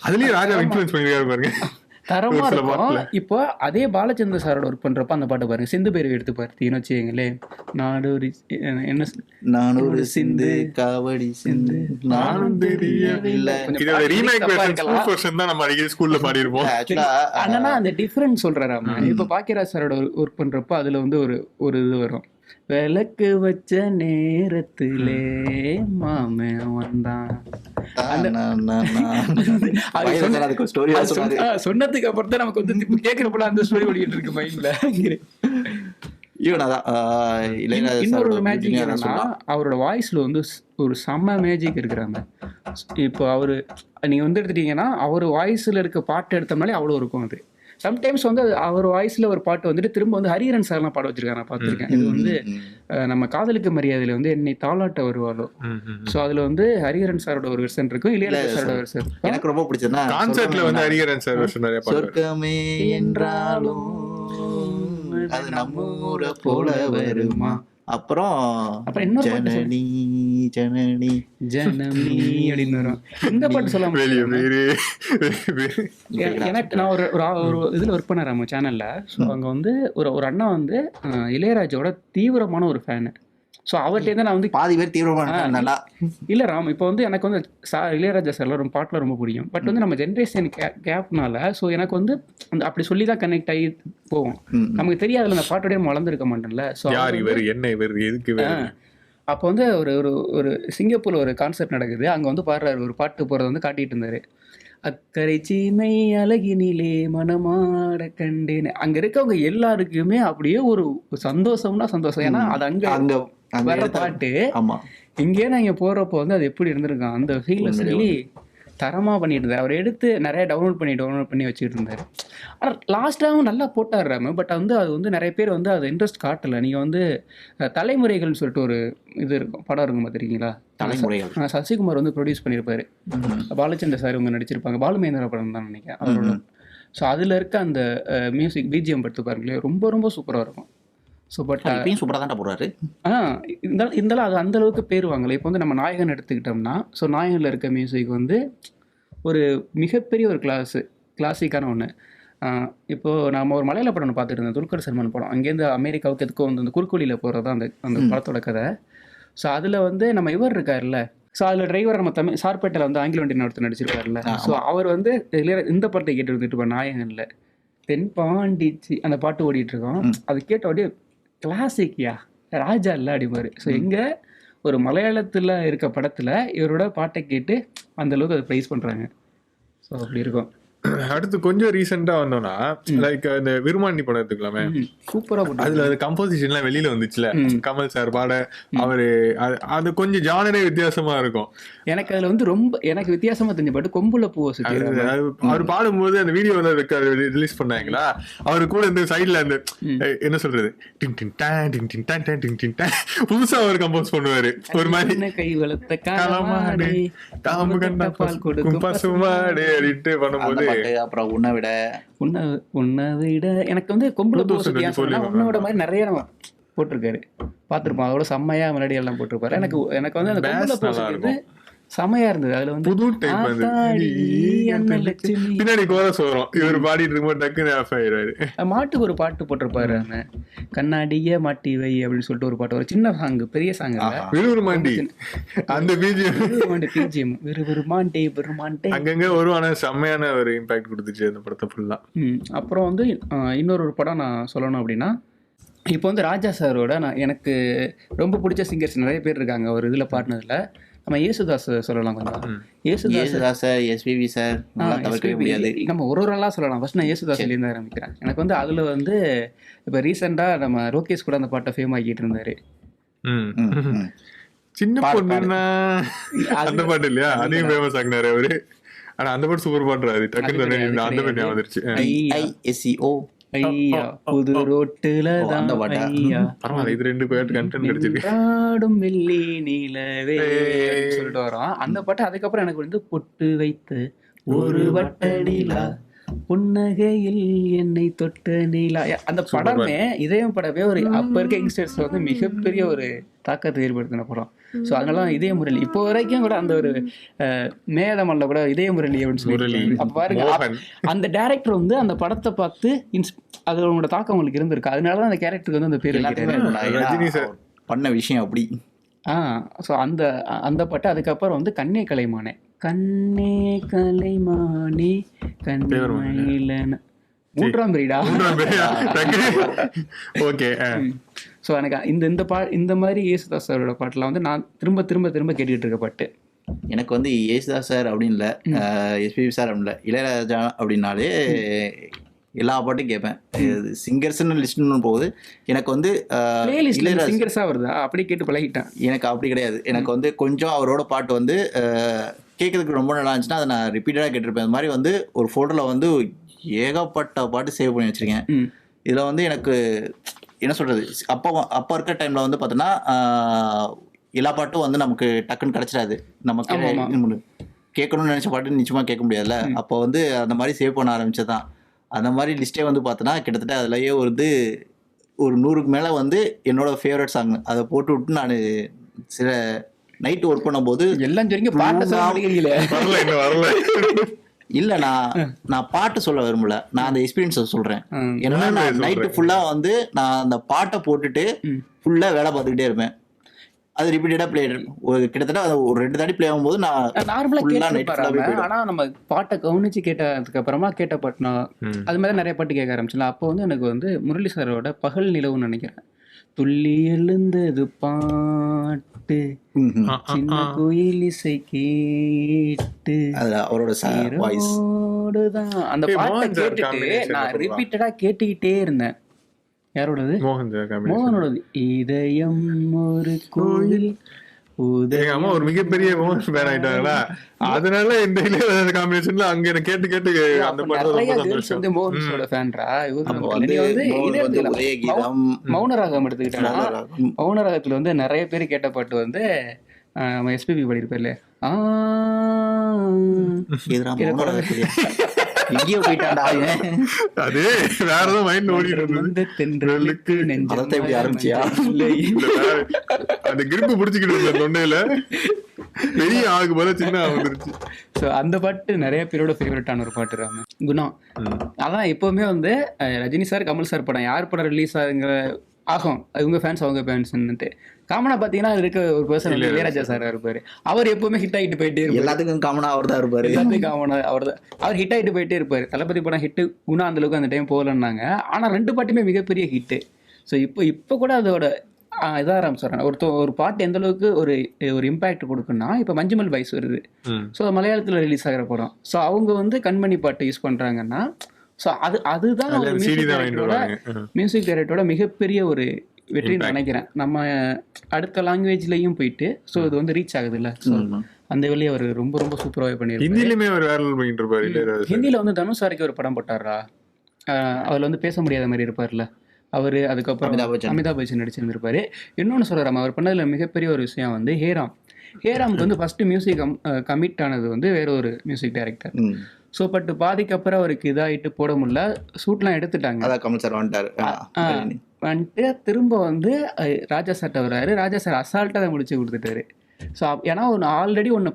அதுலயும் ராஜா இன்ஃப்ளூயன்ஸ் பண்ணிருக்காரு பாருங்க, தரமா இருக்கும். இப்போ அதே பாலச்சந்திர சாரோட ஒர்க் பண்றப்ப அந்த பாட்டு பாருங்க, சிந்து பேர் எடுத்து பார்த்தீங்கன்னு வச்சுங்களேன். நாடோரி என்ன நானூறு சிந்து காவடி சிந்து நானும் தெரியவில்லை. ஆனா அந்த டிஃபரன்ஸ் சொல்றாராம. இப்ப பாக்கியராஜ் சாரோட ஒர்க் பண்றப்ப அதுல வந்து ஒரு இது வரும், விளக்கு வச்ச நேரத்திலே மாமே வந்தான். சொன்னதுக்கு அப்புறம் தான் நமக்கு வந்து கேட்கிறப்ப அந்த ஸ்டோரி ஓடிட்டு இருக்கு மைண்ட்ல. இன்னொரு மேஜிக் என்னன்னா அவரோட வாய்ஸ்ல வந்து ஒரு செம்ம மேஜிக் இருக்கிறாங்க. இப்போ நீங்க வந்து எடுத்துட்டீங்கன்னா அவர் வாய்ஸ்ல இருக்க பாட்டு எடுத்தோம்னாலே அவ்வளவு இருக்கும். அது சம்டைம்ஸ் வந்து அவர் வாய்ஸ்ல ஒரு பாட்டு வந்துட்டு திரும்ப வந்து ஹரிஹரன் சார்லாம் பாட வச்சிருக்காங்க, நான் பார்த்துருக்கேன். இது வந்து நம்ம காதலுக்கு மரியாதையில வந்து என்னை தாளாட்ட வருவாளோ, ஸோ அதுல வந்து ஹரிஹரன் சாரோட ஒரு வெர்ஷன் இருக்கும், இளையராஜா சாரோட வெர்ஷன். எனக்கு ரொம்ப பிடிச்சதுன்னா கான்சர்ட்ல வந்து ஹரிஹரன் சார் வெர்ஷன் நிறைய பாட்டு. சொர்க்கமே என்றாலும் அது நம்ம ஊரை போல வருமா, அப்புறம் ஜனனி ஜனனி ஜனனி அப்படின்னு வரும். இந்த பாட்டு சொல்லாம எனக்கு நான் ஒரு இதுல ஒர்க் பண்ண நம்ம சேனல்ல. ஸோ அங்க வந்து ஒரு அண்ணா வந்து இளையராஜாவோட தீவிரமான ஒரு ஃபேனு. ஸோ அவர்கிட்ட நான் வந்து பாதி பேர் தீவிரமான நல்லா இல்லை ராம். இப்போ வந்து எனக்கு வந்து இளையராஜா சார்ல ரொம்ப பாட்டில் ரொம்ப பிடிக்கும். பட் வந்து நம்ம ஜென்ரேஷன் கேப்னால ஸோ எனக்கு வந்து அந்த அப்படி சொல்லி தான் கனெக்ட் ஆகி போவோம். நமக்கு தெரியாதுல அந்த பாட்டோடய நம்ம வளர்ந்துருக்க மாட்டோம்ல. ஸோ அப்போ வந்து ஒரு சிங்கப்பூர்ல ஒரு கான்சர்ட் நடக்குது. அங்கே வந்து பாடுறாரு, ஒரு பாட்டு போகிறத வந்து காட்டிட்டு இருந்தாரு. அக்கறை சீமை அழகினிலே மனமாட கண்டேன்னு. அங்க இருக்கவங்க எல்லாருக்குமே அப்படியே ஒரு சந்தோஷம்னா சந்தோஷம். ஏன்னா அது அங்க வர பாட்டு இங்கே நான் இங்க போறப்போ வந்து அது எப்படி இருந்திருக்கான் அந்த ஃபீல்ல சொல்லி தரமாக பண்ணிட்டு இருந்தார். அவர் எடுத்து நிறைய டவுன்லோட் பண்ணி வச்சுட்டு இருந்தார். ஆனால் லாஸ்ட்டாகவும் நல்லா போட்டார் ராமு. பட் வந்து அது வந்து நிறைய பேர் வந்து அது இன்ட்ரெஸ்ட் காட்டலை. நீங்கள் வந்து தலைமுறைகள்னு சொல்லிட்டு ஒரு இது இருக்கும், படம் இருக்கும் பார்த்துருக்கீங்களா? தலைமுறைகள். சசிகுமார் வந்து ப்ரொடியூஸ் பண்ணியிருப்பாரு. பாலச்சந்தர் சார் இவங்க நடிச்சிருப்பாங்க. பாலுமேந்திரா படம் தான் நினைக்கிறேன் அவரோட. ஸோ அதில் இருக்க அந்த மியூசிக் பிஜிஎம் படுத்து பாருங்களேன், ரொம்ப ரொம்ப சூப்பராக இருக்கும். ஸோ பட் இப்பயும் சூப்பராக தான் போடுறாரு. இருந்தாலும் அது அந்தளவுக்கு பேர் வாங்கலை. இப்போ வந்து நம்ம நாயகன் எடுத்துக்கிட்டோம்னா, ஸோ நாயகனில் இருக்க மியூசிக் வந்து ஒரு மிகப்பெரிய ஒரு கிளாசிக்கான ஒன்று. இப்போது நம்ம ஒரு மலையாள படம் பார்த்துட்டு இருந்தோம், துல்கர் சல்மான் படம். அங்கேருந்து அமெரிக்காவுக்கு எதுக்கும் வந்து அந்த குறுக்கோலியில் போகிறது தான் அந்த படத்தோட கதை. ஸோ அதில் வந்து நம்ம இவர் இருக்கார்ல, ஸோ அதில் டிரைவர் நம்ம சார்பேட்டையில் வந்து ஆங்கில வண்டியன் ஒருத்தர் நடிச்சிருக்காருல்ல. ஸோ அவர் வந்து இந்த பாட்டை கேட்டு இருந்துட்டு இப்போ நாயகனில் தென் பாண்டிச்சி அந்த பாட்டு ஓடிட்டுருக்கோம். அது கேட்ட அப்படியே கிளாசிக்யா ராஜா இல்லை அப்படிமாரு. ஸோ எங்கே ஒரு மலையாளத்தில் இருக்க படத்தில் இவரோட பாட்டை கேட்டு அந்தளவுக்கு அதை ப்ரைஸ் பண்ணுறாங்க. ஸோ அப்படி இருக்கும். அடுத்து கொஞ்சம் ரீசெண்டா வந்தோம்னா லைக் இந்த விருமாண்டி படம் எடுத்துக்கலாமே, சூப்பரா போட்டு அதுல அது கம்போசிஷன்லாம் வெளியில வந்துச்சுல, கமல் சார் பாட அவரு அது கொஞ்சம் ஜானரே வித்தியாசமா இருக்கும். எனக்கு அதுல வந்து ரொம்ப எனக்கு வித்தியாசமா தெரிஞ்ச பாட்டு கொம்புல பூவை சுத்தி. அவர் பாடும்போது அந்த வீடியோல ரிலீஸ் பண்ணாங்களா, அவரு கூட இந்த சைட்ல அந்த என்ன சொல்றது புதுசா அவர் கம்போஸ் பண்ணுவாரு. ஒரு மாதிரி கை வளர்த்த காலமாடு தாம்பு கண்ட பால் கொடுக்கும் பசுமாடு அப்படின்ட்டு பண்ணும்போது, அப்புறம் உன்னை விட எனக்கு வந்து கொம்புல உன்னோட மாதிரி நிறைய நம்ம போட்டிருக்காரு, பார்த்துருப்போம். அதோட செம்மையா மெலடி எல்லாம் போட்டிருப்பாரு. எனக்கு வந்து அந்த கொம்புல பூ செமையா இருந்தது. அதுல வந்து புது டைப் பின்னாடி கோரஸ் வரும், இவர் பாடிட்டு இருக்கும்போது டக்குன்னு ஆஃப் ஆயிடுவாரு. மாட்டுக்கு ஒரு பாட்டு போட்டிருப்பாரு, அந்த கண்ணாடிய மாட்டி வை அப்படின்னு சொல்லிட்டு ஒரு பாட்டு, ஒரு சின்ன சாங், பெரிய சாங் விறுவிறுமாண்டி அந்த பிஜிஎம் விறுவிறுமாண்டி அங்கங்க ஒரு செம்மையான ஒரு இம்பாக்ட் கொடுத்துச்சு அந்த படத்தை ஃபுல்லா. அப்புறம் வந்து இன்னொரு படம் நான் சொல்லணும் அப்படின்னா, இப்போ வந்து ராஜா சாரோட எனக்கு ரொம்ப பிடிச்ச சிங்கர்ஸ் நிறைய பேர் இருக்காங்க ஒரு இதில் பாடினதில். நம்ம யேசுதாஸ் சொல்லலாம் கொஞ்சம். யேசுதாஸ் சார், எஸ்பிபி சார், நம்ம ஒரு ஆளாக சொல்லலாம். ஃபர்ஸ்ட் நான் யேசுதாஸ்லேருந்து ஆரம்பிக்கிறேன். எனக்கு வந்து அதில் வந்து இப்போ ரீசெண்டாக நம்ம ரோகேஷ் கூட அந்த பாட்டை ஃபேம் ஆக்கிட்டு இருந்தாரு, சின்ன பொண்ணுன்னா அந்த பாட்டு இல்லையா, அதையும் ஃபேமஸ் ஆகினாரு அவரு. ஆனா அந்த பாட்டு சூப்பர் பாடுறாரு, டக்குன்னு அந்த பாட்டு ஞாபகம் வந்துருச்சு. ஐயா புது ரோட்டுல தான் ஐயா பரவாயில்ல, இது 2 பாட்டு கண்டென்ட் கிடைச்சிருக்கு. ஆடும் வெள்ளி நீலவே சொல்லிட்டு வரோம் அந்த பாட்டு. அதுக்கப்புறம் எனக்கு வந்து பொட்டு வைத்து ஒரு வட்டடிலா புன்னகையில் என்னை தொட்ட நீலா, அந்த படமே இதயம் படமே ஒரு அப்ப இருக்க யங்ஸ்டர்ஸ் வந்து மிகப்பெரிய ஒரு தாக்கத்தை ஏற்படுத்தின படம். ஸோ அதனால இதய முரளி இப்போ வரைக்கும் கூட அந்த ஒரு மேதமல்ல கூட இதய முரளி அப்படின்னு சொல்லி அப்ப பாருங்க, அந்த டைரக்டர் வந்து அந்த படத்தை பார்த்து அதோட தாக்கம் உங்களுக்கு இருந்திருக்கு. அதனாலதான் அந்த கேரக்டருக்கு வந்து அந்த பேர் ரஜினி சார் பண்ண விஷயம் அப்படி. ஸோ அந்த பாட்டு. அதுக்கப்புறம் வந்து கண்ணே கலைமானே, கண்ணே கலைமானே கண்ணே மூன்றாம் பிரீடா. ஓகே. ஸோ எனக்கு இந்த மாதிரி யேசுதாஸ் சாரோட பாட்டுலாம் வந்து நான் திரும்ப திரும்ப திரும்ப கேட்டுக்கிட்டு இருக்க பாட்டு. எனக்கு வந்து யேசுதாஸ் சார் அப்படின்னு இல்லை, எஸ்பிபி சார் அப்படின்னு இல்லை, இளையராஜா அப்படின்னாலே எல்லா பாட்டும் கேட்பேன். சிங்கர்ஸ்ன்னு லிஸ்ட்னு போகுது. எனக்கு வந்து சிங்கர்ஸா வருதா அப்படி கேட்டு பழகிட்டேன். எனக்கு அப்படி கிடையாது. எனக்கு வந்து கொஞ்சம் அவரோட பாட்டு வந்து கேட்கறதுக்கு ரொம்ப நல்லா இருந்துச்சுன்னா அதை நான் ரிப்பீட்டடாக கேட்டிருப்பேன். அது மாதிரி வந்து ஒரு ஃபோட்டோவில் வந்து ஏகப்பட்ட பாட்டு சேவ் பண்ணி வச்சுருக்கேன். இதில் வந்து எனக்கு என்ன சொல்கிறது, அப்போ இருக்க டைமில் வந்து பார்த்தோன்னா எல்லா பாட்டும் வந்து நமக்கு டக்குன்னு கிடச்சிடாது. நமக்கு கேட்கணும்னு நினச்ச பாட்டு நிச்சயமாக கேட்க முடியாதுல்ல. அப்போ வந்து அந்த மாதிரி சேவ் பண்ண ஆரம்பிச்சது தான். அந்த மாதிரி லிஸ்ட்டே வந்து பார்த்தோன்னா கிட்டத்தட்ட அதுலேயே வந்து ஒரு 100க்கு மேலே வந்து என்னோட ஃபேவரட் சாங் அதை போட்டு விட்டு நான் சில நைட்டு ஒர்க் பண்ணும்போது எல்லாம் இல்லை நான் பாட்டு சொல்ல விரும்பல, நான் அந்த எக்ஸ்பீரியன்ஸை சொல்கிறேன். ஏன்னா நான் நைட்டு ஃபுல்லாக வந்து நான் அந்த பாட்டை போட்டுட்டு ஃபுல்லாக வேலை பார்த்துக்கிட்டே இருப்பேன். அது ரிப்பீட்டடாக ப்ளே ஒரு கிட்டத்தட்ட ஒரு 2 தாடி ப்ளே ஆகும்போது நான் நார்மலாக. ஆனால் நம்ம பாட்டை கவனிச்சு கேட்டதுக்கு அப்புறமா கேட்ட பாட்டுனா அது மாதிரி நிறைய பாட்டு கேட்க ஆரம்பிச்சிடலாம். அப்போ வந்து எனக்கு வந்து முரளி சாரோட பகல் நிலவுன்னு நினைக்கிறேன், துள்ளி எழுந்தது பாட்டு சின்ன கோயில் இசை கேட்டு அவரோட தான் அந்த பாட்டை கேட்டுட்டு நான் ரிப்பீட்டடா கேட்டுக்கிட்டே இருந்தேன். யாரோடது? மோகனோடது. இதயம் ஒரு கோயில் எங்க அம்மா ஒரு மிகப்பெரிய மோகன் ஃபேன் ஆயிட்டாங்களா, அதனால இந்த இளையராஜா காம்பினேஷன்ல அங்க எனக்கு கேட்டு கேட்டு அந்த பாட்டு நிறைய ரொம்ப கேர்ள்ஸ் சந்தோஷம். வந்து மோகன்ஸோட ஃபேன்ரா. அப்போ வந்து இதே வந்து எடுத்துக்கலாம். ஒரே கீதம், மௌனராகம் எடுத்துக்கிட்டா, மௌனராகம். மௌனராகத்துல வந்து நிறைய பேர் கேட்ட பாட்டு வந்து நம்ம எஸ்பிபி பாடியிருப்பார்ல, எதுடா மௌனராகத்திலே? எங்கேயோ போயிட்டான்டா அவன். அது வேறதான் மைண்ட் ஓடிட்டு இருந்தது. அந்த தென்றலுக்கு அதான் இப்படி ஆரம்பிச்சியா? அந்த கிரிப்பு புடிச்சுக்கிட்டு இருந்த தொண்டையில பெரிய ஆகு போல சின்ன வந்துருச்சு. ஸோ அந்த பாட்டு நிறைய பேரோட ஃபேவரட்டான ஒரு பாட்டு ராம குணா. அதான் எப்பவுமே வந்து ரஜினி சார் கமல் சார் படம் யார் படம் ரிலீஸ் ஆகுங்கிற ஆகும் இவங்க ஃபேன்ஸ் அவங்க ஃபேன்ஸ்ன்னுட்டு. காமனா பாத்தீங்கன்னா இருக்க ஒரு பர்சன் வந்து இளையராஜா சார் இருப்பாரு. அவர் எப்பவுமே ஹிட் ஆகிட்டு போயிட்டே இருப்பாரு. எல்லாத்துக்கும் காமனா அவர் தான் இருப்பாரு. எல்லாத்துக்கும் காமனா அவர் ஹிட் ஆகிட்டு போயிட்டே இருப்பாரு. தளபதி படம் ஹிட்டு, குணா அந்த அளவுக்கு அந்த டைம் போகலன்னாங்க. ஆனா 2 பாட்டுமே மிகப்பெரிய ஹிட்டு. ஸோ இப்போ கூட அதோட இதாக ஆரம்பிச்சிடறேன். ஒரு பாட்டு எந்த அளவுக்கு ஒரு இம்பாக்ட் கொடுக்குன்னா, இப்போ மஞ்சுமல் பாய்ஸ் வருது. ஸோ மலையாளத்தில் ரிலீஸ் ஆகிற படம். ஸோ அவங்க வந்து கண்மணி பாட்டு யூஸ் பண்ணுறாங்கன்னா, ஸோ அதுதான் மியூசிக் டைரக்டரோட மிகப்பெரிய ஒரு வெற்றின்னு நினைக்கிறேன். நம்ம அடுத்த லாங்குவேஜ்லையும் போயிட்டு ஸோ இது வந்து ரீச் ஆகுது இல்லை. ஸோ அந்த வேலையை அவர் ரொம்ப ரொம்ப சூப்பராகவே பண்ணியிருக்காரு. ஹிந்திலுமே அவர் வேற லெவல் பண்ணிட்டு இருப்பாரு. ஹிந்தியில் வந்து தனுஷ் சாருக்கு ஒரு படம் போட்டாரா, அதில் வந்து பேச முடியாத மாதிரி இருப்பார்ல அவர். அதுக்கப்புறம் அமிதாப் பச்சன் நடிச்சிருந்திருப்பாரு. இன்னொன்று சொல்கிறாம அவர் பண்ணதில் மிகப்பெரிய ஒரு விஷயம் வந்து ஹேராமுக்கு வந்து ஃபஸ்ட்டு மியூசிக் கமிட் ஆனது வந்து வேற ஒரு மியூசிக் டைரக்டர். ஸோ பட் பாதிக்கு அப்புறம் அவருக்கு இதாகிட்டு போட முடியல, ஷூட்லாம் எடுத்துட்டாங்க. அதான் கமல் சார் வந்துட்டு திரும்ப வந்து ராஜா சார்ட்ட வர்றாரு. ராஜா சார் அசால்ட்டாக அதை முடிச்சு கொடுத்துட்டாரு. ஸோ ஏன்னா ஆல்ரெடி ஒன்று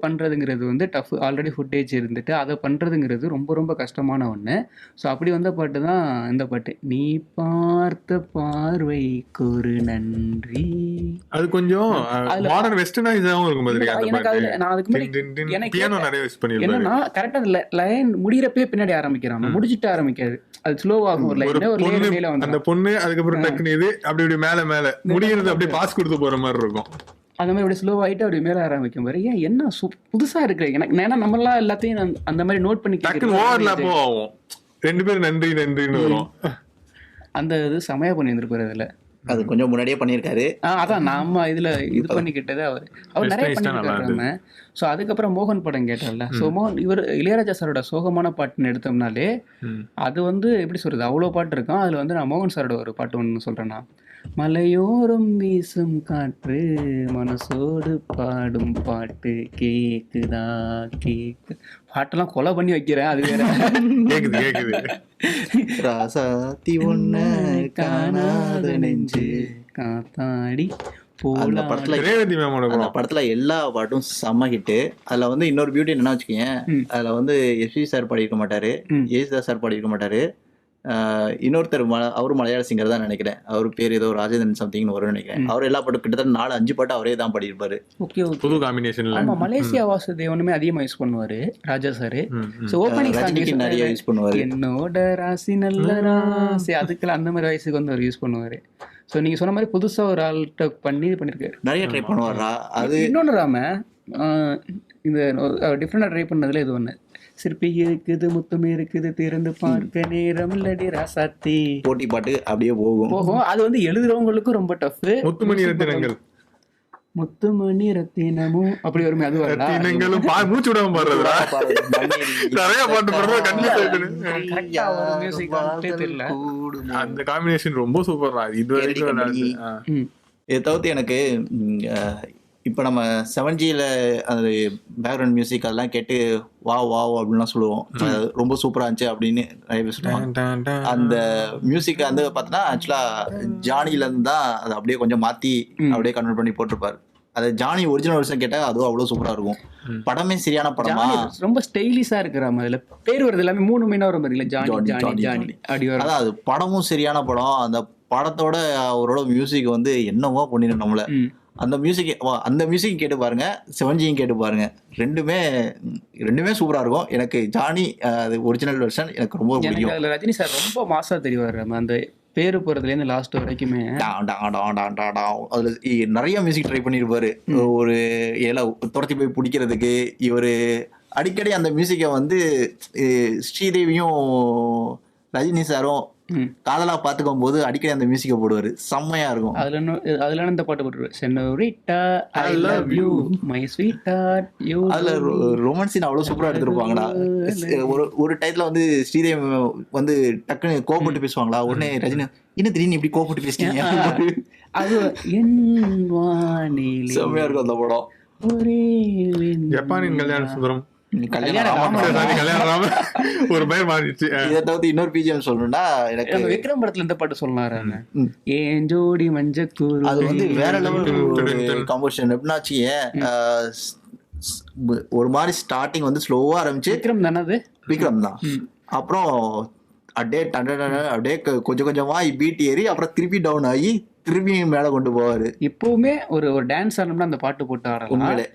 பண்ணுறதுங்கிறது வந்து டஃப். ஆல்ரெடி ஃபுட்டேஜ் இருந்துட்டு அதை பண்ணுறதுங்கிறது ரொம்ப ரொம்ப கஷ்டமான ஒன்று. ஸோ அப்படி வந்த பாட்டு தான் இந்த பாட்டு, நீ பார்த்த பார்வைக்கு ஒரு நன்றி. அது கொஞ்சம் மாடர்ன் வெஸ்டர்னைஸாவும் இருக்கும் மாதிரி. எனக்கு அதுல நான் அதுக்கு முன்னாடி எனக்கு என்னன்னா கரெக்டாக அந்த லைன் முடிகிறப்பே பின்னாடி ஆரம்பிக்கிறான், முடிச்சுட்டு ஆரம்பிக்காது. அது ஸ்லோவாகும். ஒரு லைன் ஒரு லேயர் மேல வந்து அந்த பொண்ணு அதுக்கப்புறம் டக்குனு இது அப்படி மேல முடிகிறது அப்படியே பாஸ் கொடுத்து போற மாதிரி இருக்கும். அந்த மாதிரி அப்படி ஸ்லோவாகிட்டு அப்படி மேலே ஆரம்பிக்கும் பாரு. ஏன் என்ன புதுசாக இருக்கு எனக்கு. ஏன்னா நம்மளாம் எல்லாத்தையும் அந்த மாதிரி நோட் பண்ணி ஆகும். 2 பேரும் நன்றி நன்றின்னு வரும். அந்த இது செமையா பண்ணியிருந்திருப்பாரு அதில். அது கொஞ்சம் முன்னாடியே பண்ணியிருக்காரு. அதான் நாம இதில் இது பண்ணிக்கிட்டது அவர் நிறைய பண்ணியிருக்காரு. ஸோ அதுக்கப்புறம் மோகன் படம் கேட்டார்ல. ஸோ இவர் இளையராஜா சாரோட சோகமான பாட்டுன்னு எடுத்தோம்னாலே அது வந்து எப்படி சொல்றது, அவ்வளோ பாட்டு இருக்கும். அதில் வந்து நான் மோகன் சாரோட ஒரு பாட்டு ஒன்று சொல்கிறேன்னா, மலையோரம் வீசும் காற்று மனசோடு பாடும் பாட்டு கேக்குதா கேக்கு. பாட்டெல்லாம் கொலை பண்ணி வைக்கிறேன். அது வேற கேக்குது. ராசாத்தி ஒண்ணு காணாத நெஞ்சு காத்தாடி அந்த படத்துல எல்லா பாட்டும் செம்ம ஹிட்டு. அதுல வந்து இன்னொரு பியூட்டி என்ன வச்சுக்கோங்க, அதுல வந்து எஸ்பி சார் பாடியிருக்க மாட்டாரு, யேசுதாஸ் சார் பாடியிருக்க மாட்டாரு. இன்னொருத்தர் அவரும் மலையாள சிங்கர் தான் நினைக்கிறேன். அவர் பேர் ஏதோ ராஜேந்திரன் சம்திங்னு வரும்னு நினைக்கிறேன். அவர் எல்லா பாட்டும் கிட்டத்தட்ட 4-5 பாட்டு அவரே தான் பாடியிருப்பாரு. புது காம்பினேஷன்ல. ஆமா, மலேசியா வாசுதேவனுமே அதிகமா யூஸ் பண்ணுவாரு ராஜா சார். சோ ஓபனிங் சாங் நிறைய யூஸ் பண்ணுவாரு. என்னோட ராசி நல்ல ராசி, அதுக்கெல்லாம் அந்த மாதிரி வயசுக்கு வந்து அவர் யூஸ் பண்ணுவாரு. ஸோ நீங்க சொன்ன மாதிரி புதுசா ஒரு ஆள்கிட்ட பண்ணிருக்காரு. நிறைய ட்ரை பண்ணுவாரா. அது இன்னொன்று ராம இந்த டிஃப்ரெண்டா ட்ரை பண்ணதுல இது ஒண்ணு, சிற்பி இருக்குது முத்தும் இருக்குது திறந்து பார்க்க நேரம் இல்லடி ராசாத்தி. போட்டி பாட்டு அப்படியே போகும். அது வந்து எழுதுறவங்களுக்கும் ரொம்ப டஃப். முத்துமணி ரத்தினங்கள், முத்துமணி ரத்தினமும் அப்படி வருமே, அது ரத்தினங்களும் மூச்சு விடாம பாடுறதுடா. நிறைய பாட்டு பாடுறது கண்டிப்பா தெரியல. அந்த காம்பினேஷன் ரொம்ப சூப்பர்ரா. இது வரைக்கும் இதை தவிர்த்து எனக்கு இப்போ நம்ம 7Gல அந்த பேக்ரவுண்ட் மியூசிக் அதெல்லாம் கேட்டு வாவ் அப்படின்லாம் சொல்லுவோம். ரொம்ப சூப்பராக இருந்துச்சு அப்படின்னு நிறைய பேர் சொல்லுவாங்க. அந்த மியூசிக் வந்து பார்த்தோன்னா ஆக்சுவலாக ஜானிலேருந்து தான் அதை அப்படியே கொஞ்சம் மாற்றி அப்படியே கன்வெர்ட் பண்ணி போட்டிருப்பாரு. அது ஜானி ஒரிஜினல் வருஷம் கேட்டால் அதுவும் அவ்வளோ சூப்பராக இருக்கும். படமே சரியான படமா, ரொம்ப ஸ்டைலிஷாக இருக்கிறாம. அதில் பேர் வருது எல்லாமே 3 மீனாக வரும் பாருங்களா, ஜானி அப்படி வரும். அதான் அது படமும் சரியான படம். அந்த படத்தோட அவரோட மியூசிக் வந்து என்னவோ பண்ணிடும் நம்மளை. அந்த மியூசிக் கேட்டு பாருங்க, 7Gயும் கேட்டு பாருங்க. ரெண்டுமே சூப்பரா இருக்கும். எனக்கு ஜானி அது ஒரிஜினல் வெர்ஷன் எனக்கு ரொம்ப பிடிக்கும். அதுல ரஜினி சார் ரொம்ப மாசா தெரிவாரு. அந்த பேரு போறதுலேருந்து லாஸ்ட் வரைக்குமே அதுல நிறைய மியூசிக் ட்ரை பண்ணியிருப்பாரு. ஒரு ஏழை துரத்தி போய் பிடிக்கிறதுக்கு இவர் அடிக்கடி அந்த மியூசிக்கை வந்து ஸ்ரீதேவியும் ரஜினி சாரும் காதலா பாத்துக்கும் போது அடிக்கடி அந்த மியூசிக்கை போடுவாரு, செம்மையா இருக்கும். அதுல இந்த பாட்டு போட்டுருவாரு, senorita I love you my sweetheart you. அதுல ரொமான்ஸ் சீன் அவ்வளவு சூப்பரா எடுத்திருப்பாங்கடா. ஒரு டைத்துல வந்து ஸ்ரீதேவி வந்து டக்குன்னு கோபப்பட்டு பேசுவாங்களா, உடனே ரஜினி என்ன திடீர்னு இப்படி கோபப்பட்டு பேசுறீங்க, அது என் வானிலை செம்மையா இருக்கும் அந்த படம். ஒரே ஜப்பானின் கல்யாண சுந்தரம் கல்யாணம் ஒரு பேர் மாறிடுச்சு. இதை தவிர்த்து இன்னொரு பிஜிஎம் சொல்லணும்னா எனக்கு விக்ரம் படத்துல இந்த பாட்டு சொன்னாரு, ஏன் ஜோடி மஞ்சக்கூறு. அது வந்து வேற லெவல் கம்போசிஷன். எப்படின்னாச்சு ஒரு மாதிரி ஸ்டார்டிங் வந்து ஸ்லோவா ஆரம்பிச்சு, விக்ரம் தானே அது, விக்ரம் தான். அப்புறம் அப்படியே கொஞ்சம் கொஞ்சமா பீட் ஏறி அப்புறம் திருப்பி டவுன் ஆகி திருப்பி மேல கொண்டு போவாரு. இப்பவுமே ஒரு டான்ஸ் ஆடணும்னா அந்த பாட்டு போட்டு ஆடலாம். உண்மையிலே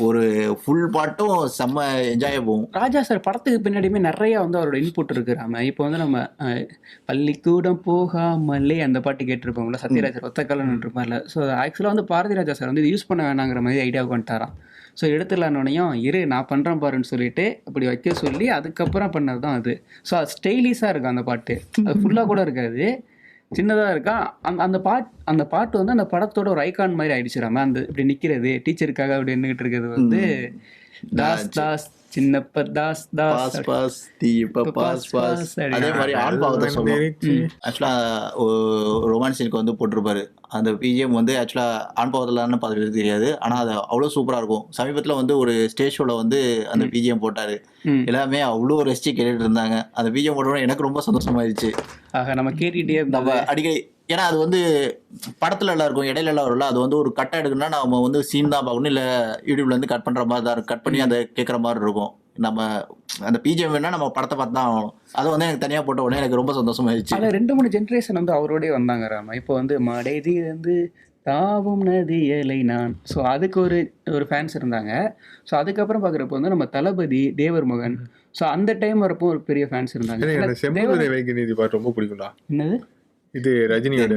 ஒரு ஃபுல் பாட்டும் செம்ம என்ஜாய் போகும். ராஜா சார் படத்துக்கு பின்னாடியுமே நிறைய வந்து அவரோட இன்புட் இருக்கிறாம. இப்போ வந்து நம்ம பள்ளிக்கூடம் போகாமலே அந்த பாட்டு கேட்டிருப்போம்ல, சத்யராஜர் ஒத்தக்காலம் இருப்பார்ல. ஸோ ஆக்சுவலாக வந்து பாரதி ராஜா சார் வந்து யூஸ் பண்ண வேணாங்கிற மாதிரி ஐடியாவுக்கு வந்துட்டாராம். ஸோ எடுத்துடலான்னோனையும் இரு நான் பண்ணுறேன் பாருன்னு சொல்லிட்டு அப்படி வைக்க சொல்லி அதுக்கப்புறம் பண்ணது தான் அது. ஸோ அது ஸ்டைலிஷாக இருக்கும் அந்த பாட்டு, அது ஃபுல்லாக கூட இருக்காது, சின்னதாக இருக்கா. அந்த பாட்டு வந்து அந்த படத்தோட ஒரு ஐகான் மாதிரி ஆயிடுச்சுராம. அந்த இப்படி நிற்கிறது டீச்சருக்காக அப்படி நின்றுகிட்டு இருக்கிறது வந்து தாஸ் தாஸ் சின்னப்ப தாஸ் தாஸ் பாஸ் தீப பாஸ் பாஸ். அதே மாதிரி ஆண் பாவத்தை சொல்லுவோம். ஆக்சுவலா ரொமான்ஸ் சீனுக்கு வந்து போட்டிருப்பாரு அந்த பிஜிஎம் வந்து. ஆக்சுவலா ஆண் பாவத்தில்னு பார்த்துட்டு தெரியாது, ஆனா அது அவ்வளோ சூப்பரா இருக்கும். சமீபத்தில் வந்து ஒரு ஸ்டேஜ் ஷோல வந்து அந்த பிஜிஎம் போட்டாரு, எல்லாமே அவ்வளோ ரசிச்சு கேட்டுட்டு இருந்தாங்க. அந்த பிஜிஎம் போட்டோட எனக்கு ரொம்ப சந்தோஷமாயிருச்சு. நம்ம கேட்டுட்டே நம்ம அடிக்கடி, ஏன்னா அது வந்து படத்துல எல்லாம் இருக்கும், இடையில எல்லாம் வரும்ல, அது வந்து ஒரு கட்டை எடுக்கணும்னா நம்ம வந்து சீன் தான் பார்க்கணும், இல்லை யூடியூப்ல இருந்து கட் பண்ற மாதிரி தான் கட் பண்ணி அதை கேட்குற மாதிரி இருக்கும். நம்ம அந்த பிஜிஎம் வேணா நம்ம படத்தை பார்த்து தான் ஆகணும். அதை வந்து எனக்கு தனியாக போட்ட உடனே எனக்கு ரொம்ப சந்தோஷமாயிருச்சு. அதில் 2-3 ஜென்ரேஷன் வந்து அவரோடய வந்தாங்க ராமா. இப்போ வந்து மடைதி வந்து தாவும் நதியலை நான். ஸோ அதுக்கு ஒரு ஃபேன்ஸ் இருந்தாங்க. ஸோ அதுக்கப்புறம் பார்க்குறப்போ வந்து நம்ம தளபதி, தேவர் மகன், ஸோ அந்த டைம் வரப்போ ஒரு பெரிய ஃபேன்ஸ் இருந்தாங்க. செம்பதுரை வைகநீதி பாட்டு ரொம்ப பிடிக்கும்டா. என்னது இது ரஜினியோட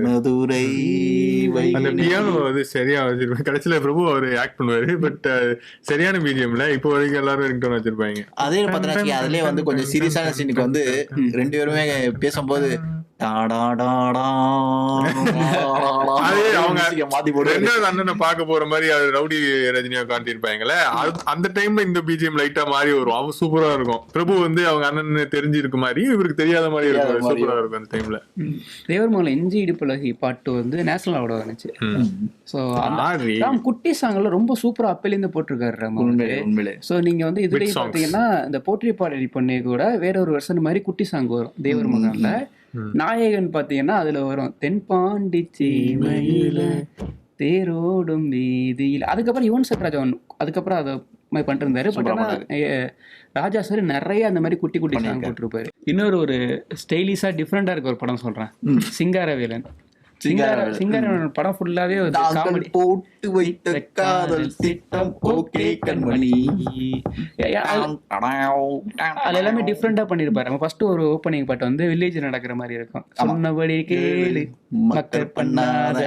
அந்த பியானோ வந்து சரியா வச்சிருப்பாங்க. கடைசியில பிரபு அவரு ஆக்ட் பண்ணுவாரு, பட் சரியான பிஜிஎம்ல இப்போ வரைக்கும் எல்லாரும் ரிங்டோன் வச்சிருப்பாங்க. அதே பார்த்தா அதுலயே வந்து கொஞ்சம் சீரியஸான சீனுக்கு வந்து 2 பேருமே பேசும்போது மாத்தி போட்டு அண்ணனை பார்க்க போற மாதிரி அது ரவுடி ரஜினியா காட்டியிருப்பாங்களே, அந்த டைம்ல இந்த பிஜிஎம் லைட்டா மாறி வரும். அவன் சூப்பரா இருக்கும். பிரபு வந்து அவங்க அண்ணன் தெரிஞ்சிருக்க மாதிரி இவருக்கு தெரியாத மாதிரி இருக்கும், சூப்பரா இருக்கும் அந்த டைம்ல. தேவர்மலை இஞ்சி இடுப்புலகி பாட்டு வந்து நேஷனல் அவார்டு வந்துச்சு. ஸோ குட்டி சாங்ல ரொம்ப சூப்பரா அப்பலேருந்து போட்டிருக்காரு. ஸோ நீங்க வந்து இதுலயே பாத்தீங்கன்னா இந்த போற்றி பாடலி பண்ணி கூட வேற ஒரு வருஷம் மாதிரி குட்டி சாங் வரும் தேவர் மகன்ல. நாயகன் பாத்தீங்கன்னா அதுல வரும் தென்பாண்டி சீமையில தேரோடும் வீதியில். அதுக்கப்புறம் யுவன் சங்கர் ராஜா அதுக்கப்புறம் அதை மாதிரி பண்ணிட்டு இருந்தாரு. பட் ஆனால் ராஜா சார் நிறைய அந்த மாதிரி குட்டி குட்டி சாங் போட்டிருப்பாரு. இன்னொரு ஒரு ஸ்டைலிஷா டிஃப்ரெண்டா இருக்க ஒரு படம் சொல்றேன், சிங்காரவேலன். சிங்காரவேலன் படம் ஃபுல்லாவே காமெடி. போட்டு வைத்த காதல் திட்டம் ஓகே கண்மணி, அது எல்லாமே டிஃப்ரெண்டா பண்ணிருப்பாரு. நம்ம ஃபர்ஸ்ட் ஒரு ஓப்பனிங் பாட்டு வந்து வில்லேஜ் நடக்கிற மாதிரி இருக்கும், சொன்னபடி கேளு மக்கள் பண்ணாத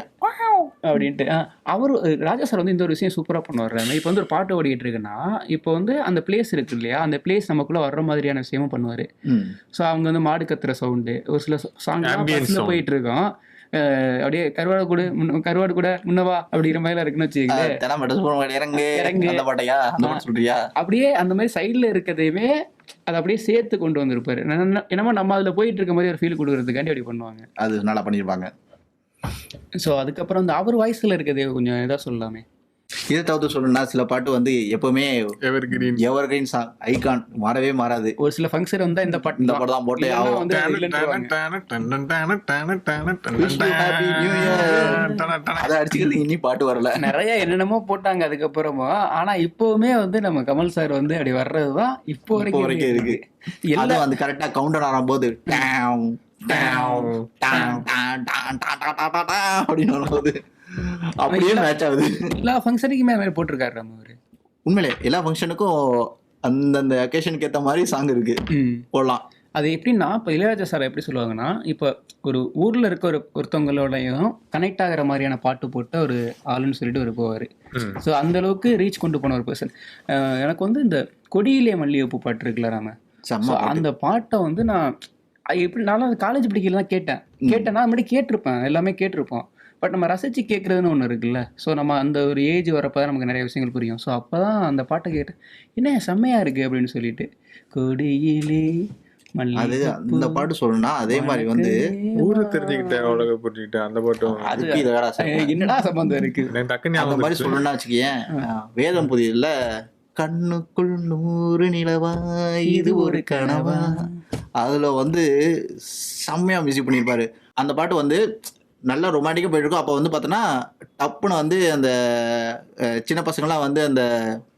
அப்படின்ட்டு. அவரு ராஜா சார் வந்து இந்த ஒரு விஷயம் சூப்பரா பண்ணுவாரு. இப்போ வந்து ஒரு பாட்டு ஓடிட்டு இருக்குன்னா இப்போ வந்து அந்த பிளேஸ் இருக்கு இல்லையா, அந்த பிளேஸ் நமக்குள்ள வர்ற மாதிரியான விஷயமும் பண்ணுவாரு. ஸோ அவங்க வந்து மாடு கத்துற சவுண்டு, ஒரு சில சாங் போயிட்டு இருக்கோம், அப்படியே கருவாடு கூட முன்னவா அப்படிங்கிற மாதிரி இருக்குன்னு வச்சுக்கீங்க. அப்படியே அந்த மாதிரி சைட்ல இருக்கிறதையுமே அதை அப்படியே சேர்த்து கொண்டு வந்திருப்பாரு. என்னமோ நம்ம அதுல போயிட்டு இருக்க மாதிரி ஒரு ஃபீல் கொடுக்கறதுக்காண்டி அப்படி பண்ணுவாங்க. அது நல்லா பண்ணிருப்பாங்க. ஸோ அதுக்கப்புறம் வந்து அவர் வாய்ஸ்ல இருக்கிறதே கொஞ்சம் இதாக சொல்லலாமே. இதை தவிர்த்து சொல்லணும்னா சில பாட்டு வந்து எப்பவுமே எவர்கிரீன் சாங், ஐகான், மாறவே மாறாது. ஒரு சில ஃபங்க்ஷன் வந்தா இந்த பாட்டு தான் போட்டே அதை அடிச்சுக்கிறது இனி பாட்டு வரல. நிறைய என்னென்னமோ போட்டாங்க அதுக்கப்புறமா. ஆனா இப்பவுமே வந்து நம்ம கமல் சார் வந்து அப்படி வர்றதுதான் இப்போ வரைக்கும் இருக்கு. எல்லாம் வந்து கரெக்டா கவுண்டர் ஆகும்போது அப்படின்னு வரும்போது அப்படியே மேட்ச் ஆகுது. எல்லா ஃபங்க்ஷனுக்குமே மாதிரி போட்டிருக்காரு நம்ம அவரு. உண்மையிலே எல்லா ஃபங்க்ஷனுக்கும் அந்தந்த அக்கேஷனுக்கு ஏற்ற மாதிரி சாங் இருக்கு, போடலாம். அது எப்படின்னா இப்போ இளையராஜா சார் எப்படி சொல்லுவாங்கன்னா, இப்போ ஒரு ஊரில் இருக்க ஒருத்தவங்களோடையும் கனெக்ட் ஆகிற மாதிரியான பாட்டு போட்டு ஒரு ஆளுன்னு சொல்லிட்டு ஒரு போவார். ஸோ அந்த அளவுக்கு ரீச் கொண்டு போன ஒரு பர்சன். எனக்கு வந்து இந்த கொடியிலே மல்லிகைப்பூ பாட்டு இருக்குல்ல ராம, அந்த பாட்டை வந்து நான் எப்படி நானும் காலேஜ் படிக்கல தான் கேட்டேன்னா முன்னாடி கேட்டிருப்பேன், எல்லாமே கேட்டிருப்போம். பட் நம்ம ரசித்து கேட்குறதுன்னு ஒன்று இருக்குல்ல. ஸோ நம்ம அந்த ஒரு ஏஜ் வரப்போ தான் நமக்கு நிறைய விஷயங்கள் புரியும். ஸோ அப்போ தான் அந்த பாட்டை கேட்டேன், என்ன செம்மையாக இருக்குது அப்படின்னு சொல்லிட்டு. கொடியிலே அது அந்த பாட்டு சொல்லணும்னா அதே மாதிரி வந்து ஊரை தெரிஞ்சுக்கிட்டேன் உலக புரிஞ்சுக்கிட்டேன் அந்த பாட்டும் அதுக்கு இதோட என்னடா சம்பந்தம் இருக்கு. டக்குன்னு அந்த மாதிரி சொல்லணும்னா வச்சுக்கேன், வேதம் புதியதுல கண்ணுக்குள் 100 நிலவா இது ஒரு கனவா, அதுல வந்து செம்மையா மியூசிக் பண்ணியிருப்பாரு. அந்த பாட்டு வந்து நல்லா ரொமான்டிக்காக போயிட்டு இருக்கும். அப்போ வந்து பார்த்தோன்னா டப்புன்னு வந்து அந்த சின்ன பசங்களாம் வந்து அந்த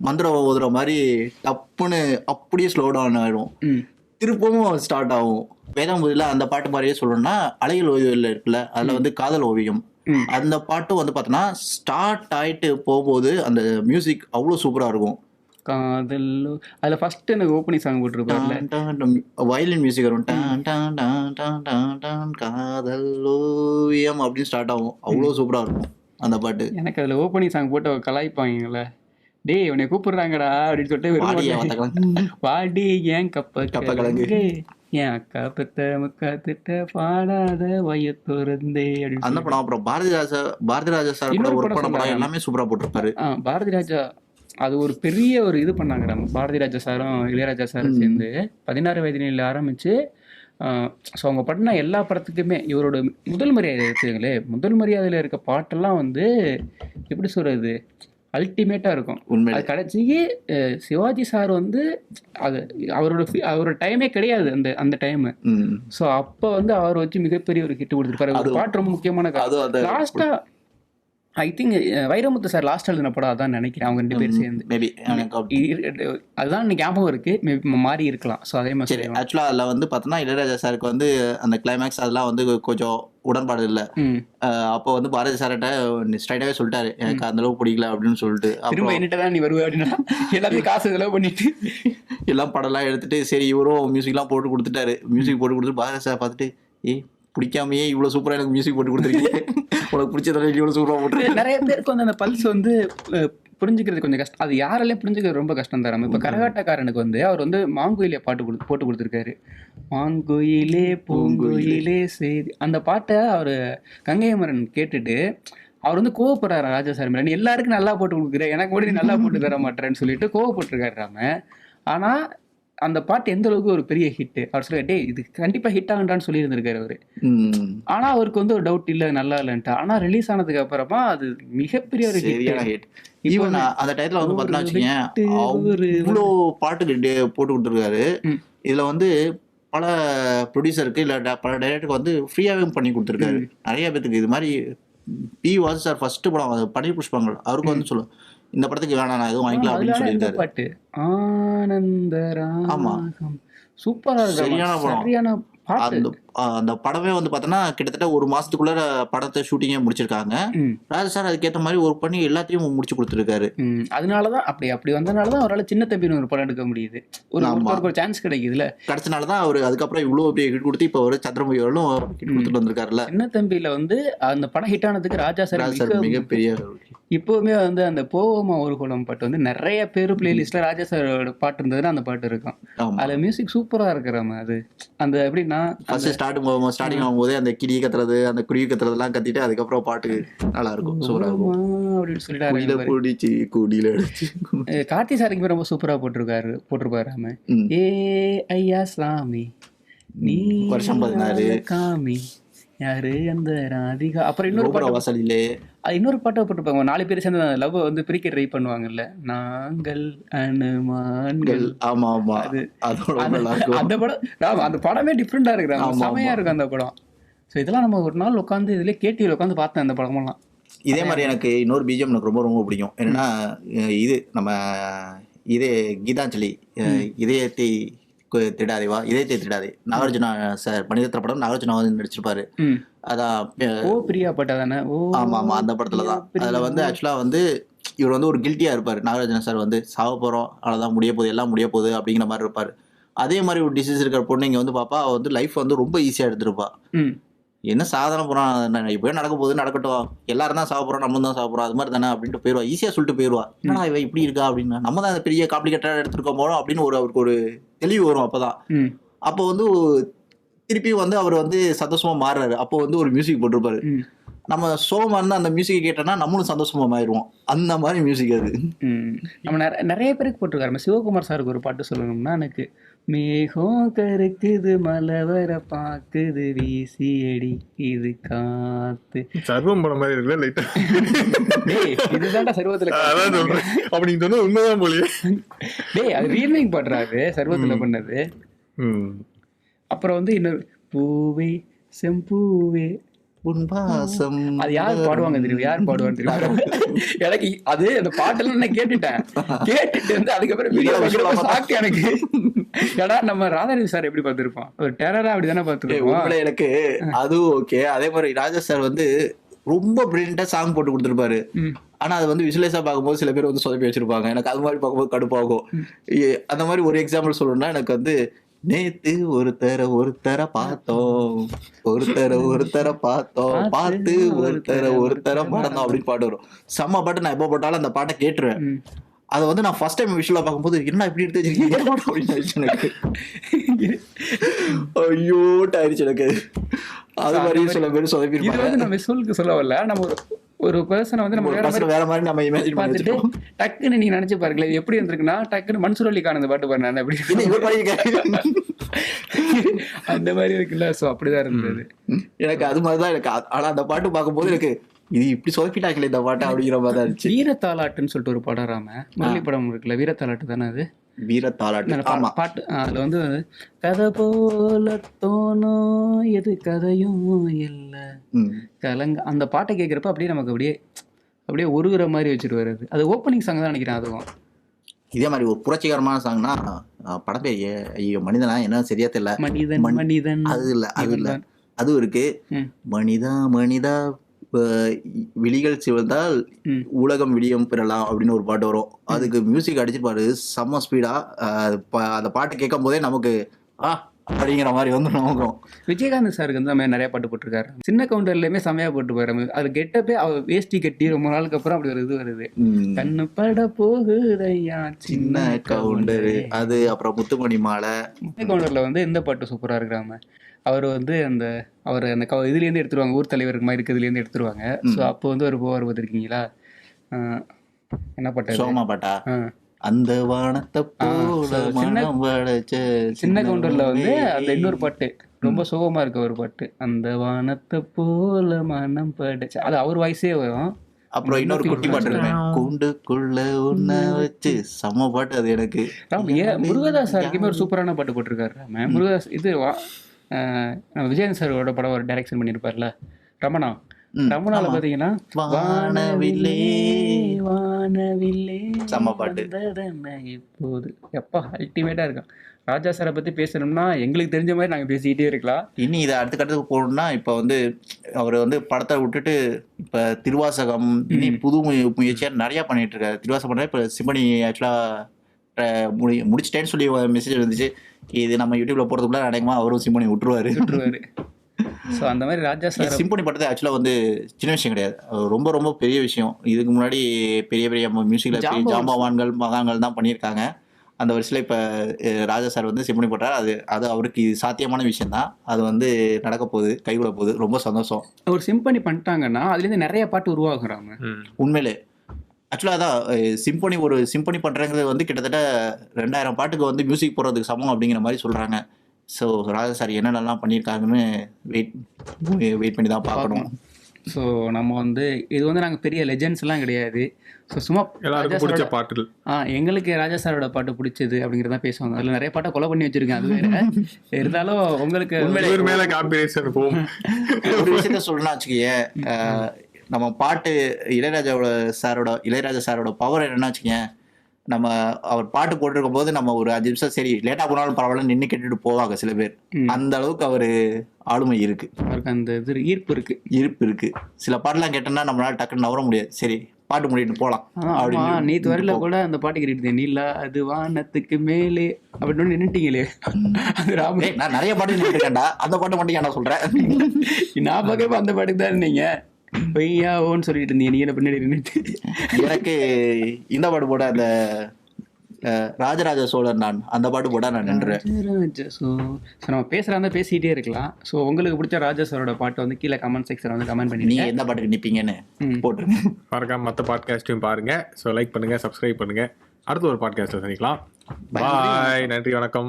மந்திரம் ஓதுற மாதிரி டப்புன்னு அப்படியே ஸ்லோ டவுன் ஆகிடும், திருப்பவும் ஸ்டார்ட் ஆகும். வேதாம்புதியில் அந்த பாட்டு மாதிரியே சொல்லணும்னா அலைகள் ஓவியம் இருக்குல்ல, அதில் வந்து காதல் ஓவியம், அந்த பாட்டும் வந்து பார்த்தோன்னா ஸ்டார்ட் ஆகிட்டு போகும்போது அந்த மியூசிக் அவ்வளோ சூப்பராக இருக்கும். காதல் அதில் ஃபர்ஸ்ட் எனக்கு ஓப்பனிங் சாங் போட்டிருப்பாருல, வயலின் மியூசிக் வரும், டான் டான் டான் டான் டான் டான் காதல் ஓவியம் அப்படின்னு ஸ்டார்ட் ஆகும். அவ்வளோ சூப்பராக இருக்கும் அந்த பாட்டு. எனக்கு அதில் ஓப்பனிங் சாங் போட்டு கலாய்ப்பாங்கல்ல, டேய் உன்னை கூப்பிடுறாங்கடா அப்படின்னு சொல்லிட்டு வாடி ஏன் கப்ப கலங்கு ஏன் அக்கா பெத்த முக்கா திட்ட பாடாத வயத்துறந்தே அப்படின்னு அந்த படம். அப்புறம் பாரதி ராஜா சார் கூட ஒர்க் பண்ண படம் எல்லாமே சூப்பரா போட்டிருப்பாரு. பாரதி ராஜா அது ஒரு பெரிய ஒரு இது பண்ணாங்க. நம்ம பாரதி ராஜா சாரும் இளையராஜா சாரும் சேர்ந்து 16 வயதினில் ஆரம்பிச்சு ஸோ அவங்க பண்ண எல்லா படத்துக்குமே இவரோட முதல் மரியாதை எடுத்துங்களே, முதல் மரியாதையில் இருக்க பாட்டெல்லாம் வந்து எப்படி சொல்றது அல்டிமேட்டாக இருக்கும். அது கடைசிக்கு சிவாஜி சார் வந்து அது அவரோட டைமே கிடையாது அந்த டைமு. ஸோ அப்போ வந்து அவர் வச்சு மிகப்பெரிய ஒரு ஹிட் கொடுத்துருப்பாரு. ஒரு பாட்டு ரொம்ப முக்கியமான லாஸ்ட்டாக I think Vairamuthu sir last எழுதின படம் அதான் நினைக்கிறேன். அவங்க 2 பேரும் சேர்ந்து அதுதான் எனக்கு ஞாபகம் இருக்கு, மேபி மாறி இருக்கலாம். ஸோ அதே மாதிரி ஆக்சுவலாக அதில் வந்து பார்த்தோன்னா இளையராஜா சாருக்கு வந்து அந்த கிளைமேக்ஸ் அதெல்லாம் வந்து கொஞ்சம் உடன்பாடு இல்லை. அப்போ வந்து பாரதி சார்கிட்ட ஸ்ட்ரைட்டாகவே சொல்லிட்டாரு, எனக்கு அந்த அளவுக்கு பிடிக்கல அப்படின்னு சொல்லிட்டு. திரும்ப என்னட்ட தான் நீ வருவ அப்படின்னா எல்லாத்தையும் காசு செலவு பண்ணிட்டு எல்லாம் படம்லாம் எடுத்துட்டு சரி இவரும் மியூசிக்லாம் போட்டு கொடுத்துட்டாரு. மியூசிக் போட்டு கொடுத்துட்டு பாரதி சார் பார்த்துட்டு பிடிக்காமையே இவ்வளோ சூப்பராக எனக்கு மியூசிக் போட்டு கொடுத்துருக்கீங்க, உனக்கு பிடிச்சதால இவ்வளோ சூப்பராக போட்டு. நிறைய பேருக்கு வந்து அந்த பல்ஸ் வந்து புரிஞ்சுக்கிறது கொஞ்சம் கஷ்டம். அது யாராலே புரிஞ்சுக்கிறது ரொம்ப கஷ்டம் தராம. இப்போ கரகாட்டக்காரனுக்கு வந்து அவர் வந்து மாங்குயிலே பாட்டு போட்டு கொடுத்துருக்காரு. மாங்குயிலே பூங்குயிலே செய்தி அந்த பாட்டை அவர் கங்கையமரன் கேட்டுட்டு அவர் வந்து கோவப்படுறாரு ராஜா சார் மேலே, எல்லாருக்கும் நல்லா போட்டு கொடுக்குறேன் எனக்கு கூட நல்லா போட்டு தர மாட்டேறேன்னு சொல்லிட்டு கோவப்பட்டுருக்காரு ராம. ஆனால் அந்த பாட்டு எந்த அளவுக்கு ஒரு பெரிய ஹிட். அவர் சொல்ல டே இது கண்டிப்பா ஹிட் ஆகுன்றான்னு சொல்லி இருந்திருக்காரு அவரு. ஆனா அவருக்கு வந்து ஒரு டவுட் இல்ல நல்லா இல்லன்ட்டு. ஆனா ரிலீஸ் ஆனதுக்கு அப்புறமா அது மிகப்பெரிய ஒரு ஹிட். ஈவன் அந்த டைத்துல வந்து பார்த்தீங்கன்னா வச்சுக்கோங்க இவ்வளோ பாட்டுக்கு போட்டு கொடுத்துருக்காரு. இதுல வந்து பல ப்ரொடியூசருக்கு இல்ல பல டைரக்டருக்கு வந்து ஃப்ரீயாவே பண்ணி கொடுத்துருக்காரு நிறைய பேத்துக்கு. இது மாதிரி பி வாசு சார் ஃபர்ஸ்ட் படம் பன்னீர் புஷ்பங்கள் அவருக்கு வந்து சொல்லுவோம் இந்த படத்துக்கு வேணாம் நான் எதுவும் வாங்கிக்கலாம் அப்படின்னு சொல்லியிருக்காரு. பாட்டு ஆனந்தராகம் சூப்பரா இருக்கு, சரியான பாட்டு. அந்த படமே வந்து பார்த்தோன்னா கிட்டத்தட்ட ஒரு மாசத்துக்குள்ள படத்தை ஷூட்டிங்கே முடிச்சிருக்காங்க. ராஜா சார் அதுக்கேற்ற மாதிரி ஒர்க் பண்ணி எல்லாத்தையும் முடிச்சு கொடுத்துருக்காரு. அதனாலதான் அப்படி வந்தனாலதான் அவரால் சின்ன தம்பின்னு ஒரு படம் எடுக்க முடியுது, ஒரு சான்ஸ் கிடைக்குதுல. கிடைச்சனாலதான் அவரு அதுக்கப்புறம் இவ்வளவு பெரிய ஹிட் கொடுத்து இப்போ ஒரு சந்திரமுகி வரலும் ஹிட் கொடுத்துட்டு வந்திருக்காருல்ல. சின்ன தம்பியில வந்து அந்த படம் ஹிட் ஆனதுக்கு ராஜா சார் மிகப்பெரிய. இப்போவுமே வந்து அந்த போவோமா ஒரு குளம் பாட்டு வந்து நிறைய பேர் பிளேலிஸ்ட்ல ராஜா சாரோட பாட்டு இருந்ததுன்னா அந்த பாட்டு இருக்கும். அதுல மியூசிக் சூப்பரா இருக்கிறாம அது அந்த எப்படின்னா ஸ்டார்டிங் ஆகும்போதே அந்த கிளி கத்துறது அந்த குருவி கத்துறதெல்லாம் கத்திட்டு அதுக்கப்புறம் பாட்டு நல்லா இருக்கும் சூப்பரா இருக்கும் அப்படின்னு சொல்லிட்டு. கார்த்தி சாருக்கு ரொம்ப சூப்பரா போட்டிருப்பாரு ராம. ஏ ஐயா சாமி நீ வருஷம் 16 காமி யாரு அந்த ராதிகா. அப்புறம் இன்னொரு பாட்டை போட்டிருப்பாங்க 4 பேர் சேர்ந்து லவ் வந்து பிரிக்க ட்ரை பண்ணுவாங்கல்ல, நாங்கள் அனுமான்கள். ஆமா ஆமா அந்த படம் அந்த படமே டிஃப்ரெண்டா இருக்கு, செமையா இருக்கும் அந்த படம். ஸோ இதெல்லாம் நம்ம ஒரு நாள் உட்காந்து இதுல கேடிவில உட்காந்து பார்த்தேன் அந்த படமெல்லாம். இதே மாதிரி எனக்கு இன்னொரு பிஜிஎம் எனக்கு ரொம்ப ரொம்ப பிடிக்கும். என்னன்னா இது நம்ம கீதாஞ்சலி இதயத்தை திடாதேவா இதயத்தை திடாதே நாகார்ஜுனா சார் மணிரத்ன படம் நாகார்ஜுனா நடிச்சிருப்பாரு. அதான் பிரியா பட்டா தானே. ஆமா ஆமா அந்த படத்துலதான். அதுல வந்து ஆக்சுவலா வந்து இவர் வந்து ஒரு கில்ட்டியா இருப்பாரு. நாகார்ஜுனா சார் வந்து சாவ போறோம் அவ்வளவுதான் முடிய போகுது எல்லாம் முடிய போகுது அப்படிங்கிற மாதிரி இருப்பாரு. அதே மாதிரி ஒரு டிசீஸ் இருக்கிற பொண்ணு இங்க வந்து பாப்பா அவ வந்து லைஃப் வந்து ரொம்ப ஈஸியா எடுத்துருப்பா. என்ன சாதனை போறான் இப்பவே நடக்க போகுது நடக்கட்டும் எல்லாரும் தான் சாப்பிட போறோம் நம்மளும் தான் சாப்பிட்றோம் அது மாதிரி தானே அப்படின்ட்டு போயிடுவா, ஈஸியா சொல்லிட்டு போயிடுவா. ஏன்னா இவ இப்படி இருக்கா அப்படின்னா நம்ம தான் பெரிய காம்ப்ளிகேட்டடா எடுத்துருக்கோம் போறோம் அப்படின்னு அவருக்கு ஒரு தெளிவு வரும். அப்பதான் அப்போ வந்து திருப்பி வந்து அவர் வந்து சந்தோஷமா மாறுறாரு. அப்போ வந்து ஒரு மியூசிக் போட்டிருப்பாரு. நம்ம சோகமா இருந்தா அந்த மியூசிக் கேட்டோம்னா நம்மளும் சந்தோஷமா மாறிடுவோம். அந்த மாதிரி மியூசிக் அது. நம்ம நிறைய பேருக்கு போட்டிருக்காரு. நம்ம சிவகுமார் சாருக்கு ஒரு பாட்டு சொல்லணும்னா, எனக்கு மேகம் கருக்குது மலை வர பாக்குது வீசி அடிக்குது காத்து. சர்வம் படம் மாதிரி இருக்குல்ல லைட்டா. இதுதான்டா சர்வத்துல. அதான் சொல்றேன். அப்ப நீங்க சொன்ன உண்மைதான் போலியே. டேய் அது ரீமேக் பாடுறாரு சர்வத்துல பண்ணது. அப்புறம் வந்து இன்னொரு பூவே செம்பூவே உன்பாசம் அது யார் பாடுவாங்க தெரியும்? யார் பாடுவான்னு தெரியும் எனக்கு. அது அந்த பாட்டெல்லாம் நான் கேட்டுட்டு வந்து அதுக்கப்புறம் வீடியோ சாக்கு எனக்கு. ஏன்னா நம்ம ராதாரவி சார் எப்படி பார்த்திருப்போம், ஒரு டெரரா அப்படிதானே பார்த்துருப்போம். எனக்கு அதுவும் ஓகே. அதே மாதிரி ராஜா சார் வந்து ரொம்ப பிரில்லியண்டா சாங் போட்டு கொடுத்துருப்பாரு. ஆனா அது வந்து விசுவலைஸா பார்க்கும்போது சில பேர் வந்து சொதப்பி வச்சிருப்பாங்க. எனக்கு அது மாதிரி பார்க்கும்போது கடுப்பாகும். அந்த மாதிரி ஒரு எக்ஸாம்பிள் சொல்லணும்னா, எனக்கு வந்து நேத்து ஒருத்தர பார்த்தோம், ஒருத்தர பார்த்தோம், பார்த்து ஒருத்தர மறந்தோம் அப்படின்னு பாட்டு வரும். செம்ம பாட்டு. நான் எப்போ போட்டாலும் அந்த பாட்டை கேட்டுருவேன். அதை வந்து நான் ஃபர்ஸ்ட் டைம் விஷுவலா பார்க்கும்போது என்ன இப்படி எடுத்து வச்சிருக்கீங்க அப்படின்னு ஆயிடுச்சு எனக்கு. ஐயோட்டு ஆயிடுச்சு எனக்கு. அது மாதிரி சில பேர் சொதப்பிருப்பாங்க. நம்ம விசுவலுக்கு சொல்ல வரல, நம்ம ஒரு பர்சனை வந்து நம்ம வேற மாதிரி நம்ம இமேஜின் பார்த்துட்டு டக்குன்னு நீங்க நினைச்சு பாருங்களேன் எப்படி இருந்திருக்குன்னா, டக்குன்னு மன்சூர் அலிகான் அந்த பாட்டு பாருங்க அப்படி அந்த மாதிரி இருக்குல்ல. சோ அப்படிதான் இருந்தது எனக்கு. அது மாதிரிதான் எனக்கு. ஆனா அந்த பாட்டு பார்க்கும்போது எனக்கு இது இப்படி சொதப்பிட்டாங்களே இந்த பாட்டு அப்படிங்கிற மாதிரி தான் இருந்துச்சு. வீரத்தாலாட்டுன்னு சொல்லிட்டு ஒரு படம் ராம முரளி படம் இருக்குல்ல, வீரத்தாலாட்டு தானே அது? வீரத்தாலாட்டு பாட்டு. அதுல வந்து கதை போல தோணும் எது கதையும் இல்ல கலங்க. அந்த பாட்டை கேட்கிறப்ப அப்படியே நமக்கு அப்படியே உருகுற மாதிரி வச்சுட்டு வருது. அது ஓப்பனிங் சாங் தான் நினைக்கிறேன். அதுவும் இதே மாதிரி ஒரு புரட்சிகரமான சாங்னா படம் பேர் ஐயோ மனிதனா என்ன சரியா தெரியல. மனிதன் அது இல்ல அதுவும் இருக்கு. மனிதா விழிகள் சிவந்தால் உலகம் விடியம் பெறலாம் அப்படின்னு ஒரு பாட்டு வரும். அதுக்கு மியூசிக் அடிச்சிருப்பாரு செம்ம ஸ்பீடா. அந்த பாட்டு கேட்கும் போதே நமக்கு அப்படிங்கிற மாதிரி வந்து நமக்கும். விஜயகாந்த் சாருக்கு வந்து நம்ம நிறைய பாட்டு போட்டிருக்காரு. சின்ன கவுண்டர்லயுமே செமையா போட்டு போறாரு. அது கெட்டப்பே அவர் வேஷ்டி கட்டி ரொம்ப நாளுக்கு அப்புறம் அப்படி ஒரு இது வருது. கண்ணு பட போகுதையா சின்ன கவுண்டர். அது அப்புறம் முத்துமணி மாலை. சின்ன கவுண்டர்ல வந்து இந்த பாட்டு சூப்பரா இருக்கிறாம. அவர் வந்து அந்த இதுலேருந்து எடுத்துருவாங்க, ஊர் தலைவருக்கு மாதிரி இருக்கிறதுலேருந்து எடுத்துருவாங்க. ஸோ அப்போ வந்து ஒரு போவார் பார்த்துருக்கீங்களா? என்ன பாட்டு? சோமா பாட்டா? அந்த வானத்தை சின்ன கவுண்டர்ல வந்து அந்த இன்னொரு பாட்டு ரொம்ப சோகமா இருக்க ஒரு பாட்டு, அந்த வானத்தை போல மனம் படைச்சு, அது அவர் வாய்ஸே வரும். அப்புறம் இன்னொரு குட்டி பாட்டு இருக்கேன், கூண்டுக்குள்ள உன்ன வச்சு, செம்ம பாட்டு அது எனக்கு. முருகதாஸ் சாருக்குமே ஒரு சூப்பரான பாட்டு போட்டிருக்காரு. முருகதாஸ் இது விஜயன் சாரோட படம் ஒரு டைரக்ஷன் பண்ணியிருப்பார்ல, ரமணால பாத்தீங்கன்னா வானவில்லே செம்ம பாட்டு. இப்போது எப்பா அல்டிமேட்டா இருக்கும். ராஜா சாரை பத்தி பேசணும்னா எங்களுக்கு தெரிஞ்ச மாதிரி நாங்க பேசிக்கிட்டே இருக்கலாம். இனி இதை அடுத்த போகணும்னா இப்ப வந்து அவர் வந்து படத்தை விட்டுட்டு இப்ப திருவாசகம் இனி புது முயற்சியா நிறைய பண்ணிட்டு இருக்காரு. திருவாசகம் பண்ற இப்ப சிம்பனி ஆக்சுவலா முடிச்சிட்டேன்னு சொல்லி மெசேஜ் இருந்துச்சு. இது நம்ம யூடியூப்ல போறதுக்குள்ள அநேகமா அவரும் சிம்பனி விட்டுருவாரு. ஸோ அந்த மாதிரி ராஜா சார் சிம்பனி படத்தை ஆக்சுவலாக வந்து சின்ன விஷயம் கிடையாது, ரொம்ப ரொம்ப பெரிய விஷயம். இதுக்கு முன்னாடி பெரிய பெரிய மியூசிக்ல ஜாம்பவான்கள் மகான்கள் தான் பண்ணியிருக்காங்க. அந்த வரிசையில் இப்போ ராஜா சார் வந்து சிம்பனி போட்டார். அது அவருக்கு சாத்தியமான விஷயம் தான். அது வந்து நடக்க போகுது, கைவிட போகுது. ரொம்ப சந்தோஷம். ஒரு சிம்பனி பண்ணிட்டாங்கன்னா அதுலேருந்து நிறைய பாட்டு உருவாக்குறாங்க. உண்மையிலே ஆக்சுவலாக அதான் சிம்பனி பண்ணுறங்கிறது வந்து கிட்டத்தட்ட 2000 பாட்டுக்கு வந்து மியூசிக் போடுறதுக்கு சமம் அப்படிங்கிற மாதிரி சொல்கிறாங்க. ஸோ ராஜா சார் என்னென்னலாம் பண்ணியிருக்காங்கன்னு வெயிட் பண்ணி தான் பார்க்கணும். ஸோ நம்ம வந்து இது வந்து நாங்கள் பெரிய லெஜெண்ட்ஸ்லாம் கிடையாது. ஸோ சும்மா எல்லாருக்கும் பிடிச்ச பாட்டுகள். எங்களுக்கு ராஜா சாரோட பாட்டு பிடிச்சது அப்படிங்கிறத பேசுவாங்க. அதில் நிறைய பாட்டை கொலை பண்ணி வச்சிருக்கேன். அது வேற இருந்தாலும் உங்களுக்கு மேலே காம்பினேஷன் போகும். ஒரு விஷயத்த சொல்லணும்னா வச்சுக்கேன், நம்ம பாட்டு இளையராஜா சாரோட பவர் என்னன்னா வச்சுக்கேன், நம்ம அவர் பாட்டு போட்டிருக்கும் போது நம்ம ஒரு 5 நிமிஷம் சரி லேட்டா போனாலும் பரவாயில்ல நின்று கேட்டுட்டு போவாங்க சில பேர். அந்த அளவுக்கு அவரு ஆளுமை இருக்கு, அவருக்கு அந்த இது ஈர்ப்பு இருக்கு. சில பாட்டுலாம் கேட்டோம்னா நம்மளால டக்குன்னு நவர முடியாது, சரி பாட்டு முடிட்டு போலாம் அப்படின்னு. நேற்று வரையில கூட அந்த பாட்டு கேட்டுட்டேன், நீலா அது வானத்துக்கு மேலே அப்படின்னு நின்னுட்டீங்களே. நான் நிறைய பாட்டு நின்றுட்டேன்டா, அந்த பாட்டு மட்டும் நான் சொல்றேன். நான் பார்க்க அந்த பாட்டுக்கு தான் இருந்தீங்க பொய்யாவோன்னு சொல்லிட்டு இருந்தீங்க நீங்க பின்னாடி நின்றுட்டு. எனக்கு இந்த பாட்டு போட அந்த ராஜராஜ சோழன் நான் அந்த பாட்டு போட்டா நான் நின்றுவேன். ராஜராஜ நம்ம பேசுறாங்க பேசிட்டே இருக்கலாம். ஸோ உங்களுக்கு பிடிச்ச ராஜா சாரோட பாட்டு வந்து கீழே கமெண்ட் செக்ஷன் வந்து கமெண்ட் பண்ணி நீங்க எந்த பாட்டுக்கு நிப்பீங்கன்னு போட்டுருங்க. மறக்காம மற்ற பாட்காஸ்ட்டையும் பாருங்க. ஸோ லைக் பண்ணுங்க, சப்ஸ்கிரைப் பண்ணுங்க. அடுத்த ஒரு பாட்காஸ்ட்ல சந்திக்கலாம். பாய், நன்றி, வணக்கம்.